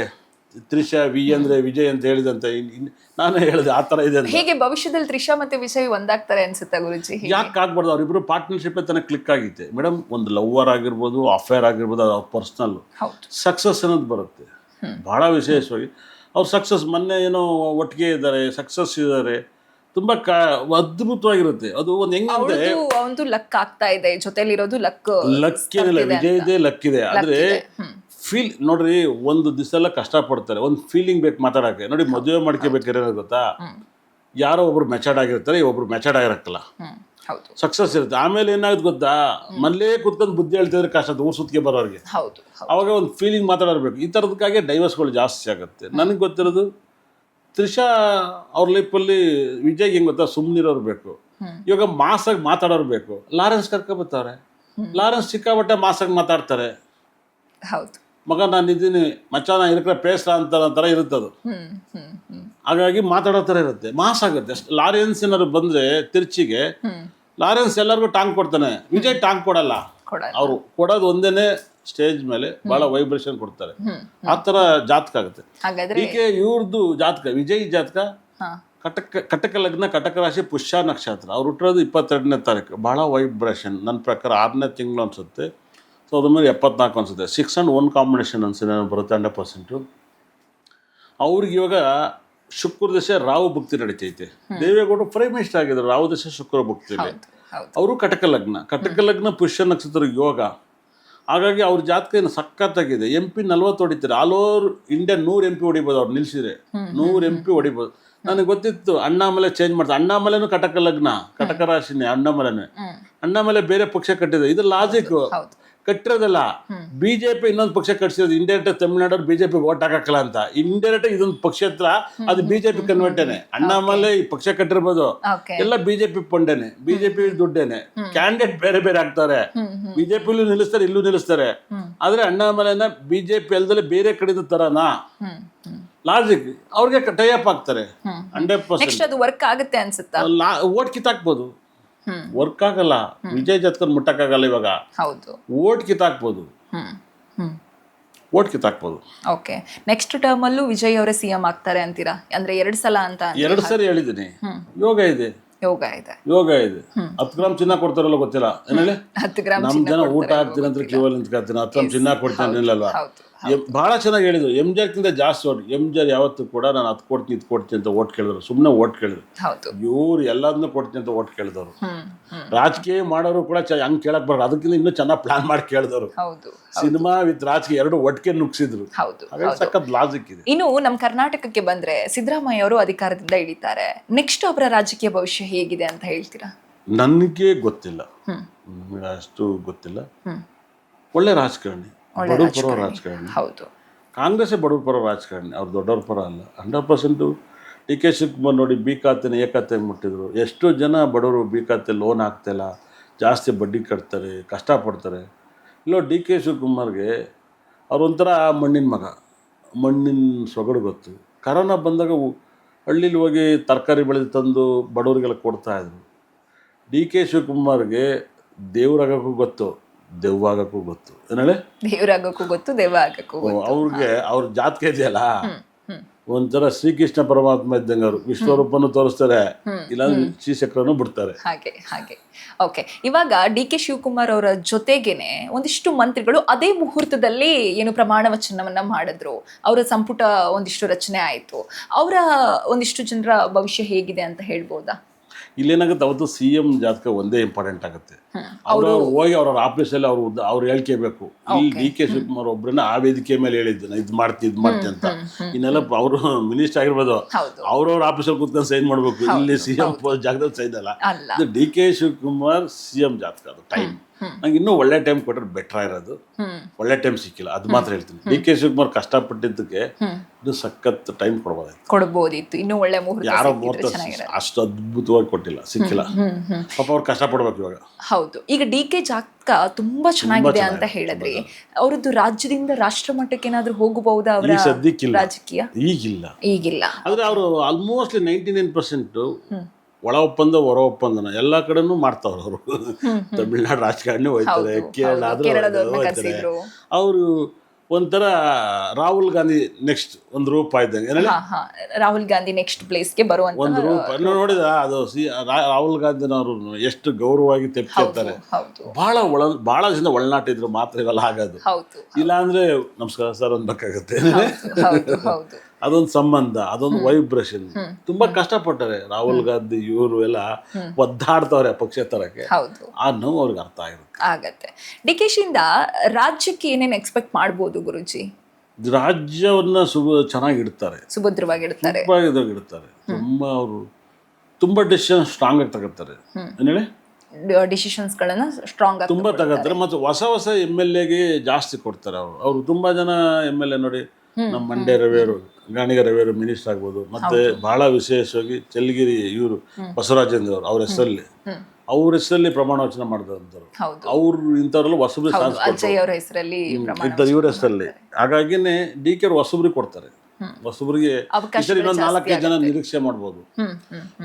ತ್ರಿಷಾ, V ಅಂದರೆ ವಿಜಯ್ ಅಂತ ಹೇಳಿದಂತೆ ನಾನೇ ಹೇಳಿದೆ. ಆ ಥರ ಇದೆ ಅಂತ. ಹೇಗೆ ಭವಿಷ್ಯದಲ್ಲಿ ತ್ರಿಷಾ ಮತ್ತೆ ವಿಜಯ್ ಒಂದಾಗ್ತಾರೆ ಅನ್ಸುತ್ತಾ ಗುರುಜಿ? ಯಾಕೆ ಆಗ್ಬಾರ್ದು? ಅವರಿಬ್ಬರು ಪಾರ್ಟ್ನರ್ಶಿಪ್ ತನಕ ಕ್ಲಿಕ್ ಆಗಿತ್ತೆ ಮೇಡಮ್. ಒಂದು ಲವ್ವರ್ ಆಗಿರ್ಬೋದು, ಅಫೇರ್ ಆಗಿರ್ಬೋದು, ಅದು ಅವ್ರ ಪರ್ಸ್ನಲ್. ಸಕ್ಸಸ್ ಅನ್ನೋದು ಬರುತ್ತೆ ಭಾಳ ವಿಶೇಷವಾಗಿ. ಅವ್ರು ಸಕ್ಸಸ್ ಮೊನ್ನೆ ಏನೋ ಒಟ್ಟಿಗೆ ಇದ್ದಾರೆ, ಸಕ್ಸಸ್ ಇದ್ದಾರೆ, ತುಂಬ ಅದ್ಭುತವಾಗಿರುತ್ತೆ. ಅದು ಒಂದು ಹೆಂಗಂದ್ರೆ ಒಂದು ಲಕ್ ಆಗ್ತಾ ಇದೆ, ಜೊತೆಲಿರೋದು ಲಕ್ ಏನಿಲ್ಲ, ವಿಜಯ್ ಲಕ್ ಇದೆ. ಆದರೆ ಫೀಲ್ ನೋಡ್ರಿ, ಒಂದು ದಿವಸ ಎಲ್ಲ ಕಷ್ಟಪಡ್ತಾರೆ, ಒಂದು ಫೀಲಿಂಗ್ ಬೇಕು ಮಾತಾಡೋಕ್ಕೆ. ನೋಡಿ, ಮದುವೆ ಮಾಡ್ಕೋಬೇಕಾದ್ರೆ ಗೊತ್ತಾ, ಯಾರೋ ಒಬ್ರು ಮೆಚರ್ಡ್ ಆಗಿರ್ತಾರೆ, ಒಬ್ರು ಮೆಚರ್ಡ್ ಆಗಿರಕ್ಕಲ್ಲ, ಸಕ್ಸಸ್ ಇರುತ್ತೆ. ಆಮೇಲೆ ಏನಾಗುತ್ತೆ ಗೊತ್ತಾ, ಮನೇಲೇ ಕುತ್ಕೊಂಡು ಬುದ್ಧಿ ಹೇಳ್ತಿದ್ರೆ ಕಷ್ಟ, ಊರು ಸುತ್ತಿಗೆ ಬರೋರಿಗೆ. ಅವಾಗ ಒಂದು ಫೀಲಿಂಗ್ ಮಾತಾಡಬೇಕು. ಈ ಥರದಕ್ಕಾಗಿ ಡೈವರ್ಸ್ಗಳು ಜಾಸ್ತಿ ಆಗುತ್ತೆ. ನನಗೆ ಗೊತ್ತಿರೋದು, ತ್ರಿಷಾ ಅವ್ರ ಲೈಫಲ್ಲಿ ವಿಜಯ್ ಹೆಂಗೆ ಗೊತ್ತಾ, ಸುಮ್ಮನಿರೋರು ಬೇಕು. ಇವಾಗ ಮಾಸಾಗಿ ಮಾತಾಡೋರು ಬೇಕು. ಲಾರೆನ್ಸ್ ಕರ್ಕೊಬರ್ತಾರೆ. ಲಾರೆನ್ಸ್ ಸಿಕ್ಕಾಬಟ್ಟೆ ಮಾಸಾಗಿ ಮಾತಾಡ್ತಾರೆ. ಮಗ ನಾನು ಇದ್ದೀನಿ ಮಚಾನ ಇರಕ್ರೆ ಪೇಸ್ರ ಅಂತ ಥರ ಇರುತ್ತದು. ಹಾಗಾಗಿ ಮಾತಾಡೋ ಥರ ಇರುತ್ತೆ, ಮಾಸ್ ಆಗುತ್ತೆ. ಲಾರೆನ್ಸ್ ಏನಾದ್ರು ಬಂದರೆ ತಿರ್ಚಿಗೆ, ಲಾರೆನ್ಸ್ ಎಲ್ಲರಿಗೂ ಟಾಂಗ್ ಕೊಡ್ತಾನೆ, ವಿಜಯ್ ಟಾಂಗ್ ಕೊಡಲ್ಲ. ಅವರು ಕೊಡೋದು ಒಂದೇನೆ, ಸ್ಟೇಜ್ ಮೇಲೆ ಭಾಳ ವೈಬ್ರೇಷನ್ ಕೊಡ್ತಾರೆ. ಆ ಥರ ಜಾತಕ ಆಗುತ್ತೆ. ಹೀಗೆ ಇವ್ರದ್ದು ಜಾತಕ, ವಿಜಯ್ ಜಾತಕ ಕಟಕ ಲಗ್ನ, ಕಟಕ ರಾಶಿ, ಪುಷ್ಯ ನಕ್ಷತ್ರ. ಅವ್ರು ಹುಟ್ಟಿರೋದು 22ನೇ ತಾರೀಕು. ಭಾಳ ವೈಬ್ರೇಷನ್. ನನ್ನ ಪ್ರಕಾರ 6ನೇ ತಿಂಗಳು ಅನಿಸುತ್ತೆ, 1974 ಅನಿಸುತ್ತೆ. 6 and 1 ಕಾಂಬಿನೇಷನ್ ಅನ್ಸುತ್ತೆ ಬರುತ್ತೆ, 100%. ಅವ್ರಿಗೆ ಇವಾಗ ಶುಕ್ರ ದಶೆ ರಾಹು ಭಕ್ತಿ ನಡೀತೈತೆ. ದೇವೇಗೌಡರು ಪ್ರೈಮ್ ಮಿನಿಸ್ಟರ್ ಆಗಿದ್ರು, ರಾಹು ದಶೆ ಶುಕ್ರ ಭಕ್ತಿಲಿ. ಅವರು ಕಟಕ ಲಗ್ನ, ಪುಷ್ಯ ನಕ್ಷತ್ರ ಯೋಗ. ಹಾಗಾಗಿ ಅವ್ರ ಜಾತಕ ಏನು ಸಖತ್ತಾಗಿದೆ. MP 40 ಹೊಡಿತಾರೆ. All over India 100 MP ಹೊಡಿಬೋದು. ಅವ್ರು ನಿಲ್ಸಿದ್ರೆ 100 MP ಹೊಡಿಬೋದು. ನನಗೆ ಗೊತ್ತಿತ್ತು ಅಣ್ಣಾಮಲೆ ಚೇಂಜ್ ಮಾಡ್ತಾರೆ. ಅಣ್ಣಾಮಲೆನೂ ಕಟಕ ಲಗ್ನ, ಕಟಕ ರಾಶಿನೇ ಅಣ್ಣಾಮಲೆ ಬೇರೆ ಪಕ್ಷ ಕಟ್ಟಿದೆ. ಇದು ಲಾಜಿಕ್. ಕಟ್ಟಿರೋದಲ್ಲ, BJP ಇನ್ನೊಂದು ಪಕ್ಷ ಕಟ್ಟಿಸಿರೋದು. ಇಂಡೈರೆಕ್ಟ್ ತಮಿಳ್ನಾಡವ್ರು BJP ಓಟ್ ಹಾಕಲ್ಲ ಅಂತ, ಇಂಡೈರೆಕ್ಟ್ ಇದೊಂದು ಪಕ್ಷೇತರ, ಅದು BJP ಕನ್ವರ್ಟೇನೆ. ಅಣ್ಣಾಮಲೆ ಈ ಪಕ್ಷ ಕಟ್ಟಿರ್ಬೋದು, ಎಲ್ಲ BJP ಪಂಡೇನೆ, BJP ದುಡ್ಡೇನೆ. ಕ್ಯಾಂಡಿಡೇಟ್ ಬೇರೆ ಬೇರೆ ಆಗ್ತಾರೆ. BJP ನಿಲ್ಲಿಸ್ತಾರೆ, ಇಲ್ಲೂ ನಿಲ್ಲಿಸ್ತಾರೆ. ಆದ್ರೆ ಅಣ್ಣಾಮಲೆನ BJP ಅಲ್ದಲ್ಲೇ ಬೇರೆ ಕಡೆದ ತರನಾ ಲಾಜಿಕ್. ಅವ್ರಿಗೆ ಟೈಅಪ್ ಆಗ್ತಾರೆ 100%. ವರ್ಕ್ ಆಗುತ್ತೆ ಅನ್ಸುತ್ತಾ? ಓಟ್ ಕಿತ್ತಾಕ್ಬೋದು, ವರ್ಕ್ ಆಗಲ್ಲ. ವಿಜಯ್ ಜಾತಕ ಮುಟ್ಟಕ್ಕಾಗಲ್ಲ. ಇವಾಗ ಓಟ್ ಕಿತ್ತಾಕ್ಬೋದು. ಓಕೆ, ನೆಕ್ಸ್ಟ್ ಟರ್ಮ್ ಅಲ್ಲೂ ವಿಜಯ್ ಅವರೇ CM ಆಗ್ತಾರೆ ಅಂತೀರಾ? ಅಂದ್ರೆ 2 ಸಲ ಅಂತ? 2 ಸರಿ ಹೇಳಿದ್ದೀನಿ. ಯೋಗ ಇದೆ. 10 ಗ್ರಾಮ್ ಚಿನ್ನ ಕೊಡ್ತಾರಲ್ಲ, ಗೊತ್ತಿಲ್ಲ ಏನ್ ಹೇಳಿ? 10 ಗ್ರಾಮ್ ನಮ್ ಜನ ಊಟ ಹಾಕ್ತೀನಿ ಅಂತ ಕ್ಯೂವಲ್ಲಿ ನಿಂತ್ಕೊಳ್ತೀನಿ. 10 ಗ್ರಾಮ್ ಚಿನ್ನ ಕೊಡ್ತೀನಿ ಅಲ್ವಾ? ಭಾಳ ಚೆನ್ನಾಗಿ ಹೇಳಿದ್ರು. MJಕ್ಕಿಂತ ಜಾಸ್ತಿ ಓಟ್. MJ ಯಾವತ್ತೂ ಕೂಡ ನಾನು ಅದು ಕೊಡ್ತೀನಿ ಇದು ಕೊಡ್ತೀನಿ ಅಂತ ಓಟ್ ಕೇಳಿದ್ರು, ಸುಮ್ಮನೆ ಓಟ್ ಕೇಳಿದ್ರು. ಹೌದು. ಇವ್ರು ಎಲ್ಲದನ್ನೂ ಕೊಡ್ತೀನಿ ಅಂತ ಓಟ್ ಕೇಳಿದವರು. ರಾಜಕೀಯ ಮಾಡೋರು ಕೂಡ ಹಂಗೆ ಕೇಳಕ್ ಬರೋದು, ಅದಕ್ಕಿಂತ ಇನ್ನೂ ಚೆನ್ನಾಗಿ ಪ್ಲಾನ್ ಮಾಡಿ ಕೇಳಿದವರು. ಹೌದು. ಸಿನಿಮಾ ವಿತ್ ರಾಜಕೀಯ ಎರಡು ಒಟ್ಟಿಗೆ ನುಗ್ಸಿದ್ರು. ಹೌದು. ಹಾಗಾಗಿ ಸಖತ್ ಲಾಜಿಕ್ ಇದೆ. ಇನ್ನು ನಮ್ಮ ಕರ್ನಾಟಕಕ್ಕೆ ಬಂದ್ರೆ ಸಿದ್ದರಾಮಯ್ಯ ಅವರು ಅಧಿಕಾರದಿಂದ ಇಳಿತಾರೆ. ನೆಕ್ಸ್ಟ್ ಅವರ ರಾಜಕೀಯ ಭವಿಷ್ಯ ಹೇಗಿದೆ ಅಂತ ಹೇಳ್ತೀರಾ? ನನಗೆ ಗೊತ್ತಿಲ್ಲ, ಅಷ್ಟು ಗೊತ್ತಿಲ್ಲ. ಒಳ್ಳೆ ರಾಜಕಾರಣಿ, ಬಡವ್ರ ಪರ ರಾಜಕಾರಣಿ. ಹೌದು. ಕಾಂಗ್ರೆಸ್ಸೇ ಬಡವ್ರ ಪರ ರಾಜಕಾರಣಿ, ಅವ್ರು ದೊಡ್ಡವ್ರ ಪರ ಅಲ್ಲ. 100% DK ಶಿವಕುಮಾರ್ ನೋಡಿ, ಬಿ ಖಾತೆನ ಎ ಖಾತೆ ಮುಟ್ಟಿದ್ರು. ಎಷ್ಟೋ ಜನ ಬಡವರು ಬಿ ಖಾತೆ ಲೋನ್ ಆಗ್ತಾಯಿಲ್ಲ, ಜಾಸ್ತಿ ಬಡ್ಡಿ ಕಟ್ತಾರೆ, ಕಷ್ಟಪಡ್ತಾರೆ. ಇಲ್ಲೋ DK ಶಿವಕುಮಾರ್ಗೆ ಅವ್ರೊಂಥರ ಮಣ್ಣಿನ ಮಗ, ಮಣ್ಣಿನ ಸೊಗಡು ಗೊತ್ತು. ಕರೋನಾ ಬಂದಾಗ ಹಳ್ಳೀಲಿ ಹೋಗಿ ತರಕಾರಿ ಬೆಳೆದು ತಂದು ಬಡವರಿಗೆಲ್ಲ ಕೊಡ್ತಾಯಿದ್ರು. DK ಶಿವಕುಮಾರ್ಗೆ ದೇವ್ರಾಗಕ್ಕೂ ಗೊತ್ತು, ದೆವ್ವಾಗಕ್ಕೂ ಗೊತ್ತು. ಏನೇಳೆ, ದೇವರಾಗಕ್ಕೂ ಗೊತ್ತು, ದೆವ್ವ ಆಗಕ್ಕೂ ಗೊತ್ತು. ಅವ್ರಿಗೆ ಅವ್ರ ಜಾತಕ ಇದೆಯಲ್ಲ, ಒಂಥರ ಶ್ರೀಕೃಷ್ಣ ಪರಮಾತ್ಮ ಇದ್ದಂಗೆ. ಅವರು ವಿಶ್ವರೂಪನೂ ತೋರಿಸ್ತಾರೆ, ಇಲ್ಲಾಂದ್ರೆ ಶ್ರೀಚಕ್ರನೂ ಬಿಡ್ತಾರೆ. ಹಾಗೆ ಓಕೆ. ಇವಾಗ DK ಶಿವಕುಮಾರ್ ಅವರ ಜೊತೆಗೇನೆ ಒಂದಿಷ್ಟು ಮಂತ್ರಿಗಳು ಅದೇ ಮುಹೂರ್ತದಲ್ಲಿ ಏನು ಪ್ರಮಾಣ ವಚನವನ್ನ ಮಾಡಿದ್ರು. ಅವರ ಸಂಪುಟ ಒಂದಿಷ್ಟು ರಚನೆ ಆಯಿತು. ಅವರ ಒಂದಿಷ್ಟು ಜನರ ಭವಿಷ್ಯ ಹೇಗಿದೆ ಅಂತ ಹೇಳ್ಬೋದಾ? ಇಲ್ಲೇನಾಗುತ್ತೆ, ಅವತ್ತು CM ಜಾತಕ ಒಂದೇ ಇಂಪಾರ್ಟೆಂಟ್ ಆಗುತ್ತೆ. ಅವರು ಹೋಗಿ ಅವ್ರ ಆಫೀಸಲ್ಲಿ ಅವ್ರು ಹೇಳ್ಕೇಬೇಕು. ಇಲ್ಲಿ DK ಶಿವಕುಮಾರ್ ಒಬ್ಬರನ್ನ ಆ ವೇದಿಕೆ ಮೇಲೆ ಹೇಳಿದ್ದು, ಇದು ಮಾಡ್ತಿ ಅಂತ. ಇನ್ನೆಲ್ಲ ಅವರು ಮಿನಿಸ್ಟರ್ ಆಗಿರ್ಬೋದು, ಅವ್ರವ್ರ ಆಫೀಸಲ್ಲಿ ಕೂತ್ಕೊಂಡು ಸೈನ್ ಮಾಡ್ಬೇಕು. ಇಲ್ಲಿ CM ಜಾಗದಲ್ಲಿ ಸೈನ್ ಅಲ್ಲ. ಇದು DK ಶಿವಕುಮಾರ್ CM ಜಾತಕ. ಅದು ಟೈಮ್ ನಂಗೆ ಇನ್ನೂ ಒಳ್ಳೆ ಟೈಮ್ ಕೊಟ್ಟರೆ ಬೆಟರ್ ಇರೋದು. ಒಳ್ಳೆ ಟೈಮ್ ಸಿಕ್ಕಿಲ್ಲ, ಅದು ಮಾತ್ರ ಹೇಳ್ತೀನಿ. DK ಶಿವಕುಮಾರ್ ಕಷ್ಟಪಟ್ಟಿದ್ದಕ್ಕೆ ಇದು ಸಖತ್ ಟೈಮ್ ಕೊಡ್ಬೋದಿತ್ತು. ಇನ್ನೂ ಒಳ್ಳೆ ಮುಹೂರ್ತ ಯಾರೋ ಅಷ್ಟು ಅದ್ಭುತವಾಗಿ ಕೊಟ್ಟಿಲ್ಲ, ಸಿಕ್ಕಿಲ್ಲ. ಪಾಪ ಅವ್ರು ಕಷ್ಟಪಡ್ಬೇಕು ಇವಾಗ. ಹೌದು. ಈಗ DK ಜಾತಕ ತುಂಬಾ ಚೆನ್ನಾಗಿದೆ ಅಂತ ಹೇಳಿದ್ರಿ. ಅವ್ರದ್ದು ರಾಜ್ಯದಿಂದ ರಾಷ್ಟ್ರ ಮಟ್ಟಕ್ಕೆ ಏನಾದ್ರೂ ಹೋಗಬಹುದಾ ಅವರ ರಾಜಕೀಯ? ಈಗಿಲ್ಲ. ಆದ್ರೆ ಅವರು ಆಲ್ಮೋಸ್ಟ್ 99% ಒಳ ಒಪ್ಪಂದ ಹೊರ ಒಪ್ಪಂದನ ಎಲ್ಲ ಕಡೆನೂ ಮಾಡ್ತಾವ್ರು. ಅವರು ತಮಿಳ್ನಾಡು ರಾಜಕಾರಣಿ ಹೋಯ್ತಾರೆ, ಕೇರಳ ಹೋಯ್ತಾರೆ. ಅವರು ಒಂಥರ ರಾಹುಲ್ ಗಾಂಧಿ ನೆಕ್ಸ್ಟ್ ಒಂದು ರೂಪ ಇದ್ದಂಗೆ. ರಾಹುಲ್ ಗಾಂಧಿ ನೆಕ್ಸ್ಟ್ ಪ್ಲೇಸ್ಗೆ ಬರುವಂತ ಒಂದು ರೂಪ ನೋಡಿದ ಅದು. ರಾಹುಲ್ ಗಾಂಧಿನವರು ಎಷ್ಟು ಗೌರವವಾಗಿ ತೆಪ್ಪಿರ್ತಾರೆ. ಬಹಳ ಜನ ಒಳನಾಟ ಇದ್ರು ಮಾತ್ರ ಇವೆಲ್ಲ ಆಗೋದು. ಇಲ್ಲ ಅಂದ್ರೆ ನಮಸ್ಕಾರ ಸರ್ ಅನ್ಬೇಕಾಗತ್ತೆ. ಅದೊಂದು ಸಂಬಂಧ, ಅದೊಂದು ವೈಬ್ರೇಷನ್. ತುಂಬಾ ಕಷ್ಟಪಟ್ಟಾರೆ ರಾಹುಲ್ ಗಾಂಧಿ. ಇವರು ಎಲ್ಲ ಒದ್ದಾಡ್ತವ್ರೆ ಪಕ್ಷ ತರಕ್ಕೆ. ಆ ನೋವು ಅವ್ರಿಗೆ ಅರ್ಥ ಆಗತ್ತೆ. DKಶಿಯಿಂದ ರಾಜ್ಯಕ್ಕೆ ಏನೇನು ಎಕ್ಸ್ಪೆಕ್ಟ್ ಮಾಡ್ಬೋದು ಗುರುಜಿ? ರಾಜ್ಯವನ್ನ ಚೆನ್ನಾಗಿಡ್ತಾರೆ, ಸುಭದ್ರವಾಗಿಡ್ತಾರೆ. ತುಂಬಾ ಅವರು ತುಂಬಾ ಡಿಸಿಷನ್ ಸ್ಟ್ರಾಂಗ್ ಆಗಿ ತಗೋತಾರೆ. ಏನೇಳಿ ಡಿಸಿಷನ್ಸ್ಗಳನ್ನ ಸ್ಟ್ರಾಂಗ್ ಆಗಿ ತುಂಬಾ ತಗೋತಾರೆ. ಮತ್ತು ಹೊಸ MLAಗೆ ಜಾಸ್ತಿ ಕೊಡ್ತಾರೆ. ಅವರು ತುಂಬಾ ಜನ MLA ನೋಡಿ, ನಮ್ಮ ಮಂಡ್ಯ ರವಿಯವರು, ಗಾಣಿಗ ರವಿಯವರು ಮಿನಿಸ್ಟರ್ ಆಗ್ಬೋದು. ಮತ್ತೆ ಬಹಳ ವಿಶೇಷವಾಗಿ ಚನ್ನಗಿರಿ ಇವರು ಬಸವರಾಜೇಂದ್ರ ಅವರು, ಅವ್ರ ಹೆಸರಲ್ಲಿ ಪ್ರಮಾಣ ವಚನ ಮಾಡಿದಂಥವ್ರು. ಅವ್ರು ಇಂಥವ್ರೆಲ್ಲ ಹೊಸಬ್ರಿ ಇವ್ರ ಹೆಸರಲ್ಲಿ. ಹಾಗಾಗಿನೇ DK ಅವ್ರು ಹೊಸಬ್ರಿಗೆ ಕೊಡ್ತಾರೆ. ಹೊಸಬ್ರಿಗೆ ಇನ್ನೊಂದು 4-5 ಜನ ನಿರೀಕ್ಷೆ ಮಾಡ್ಬೋದು.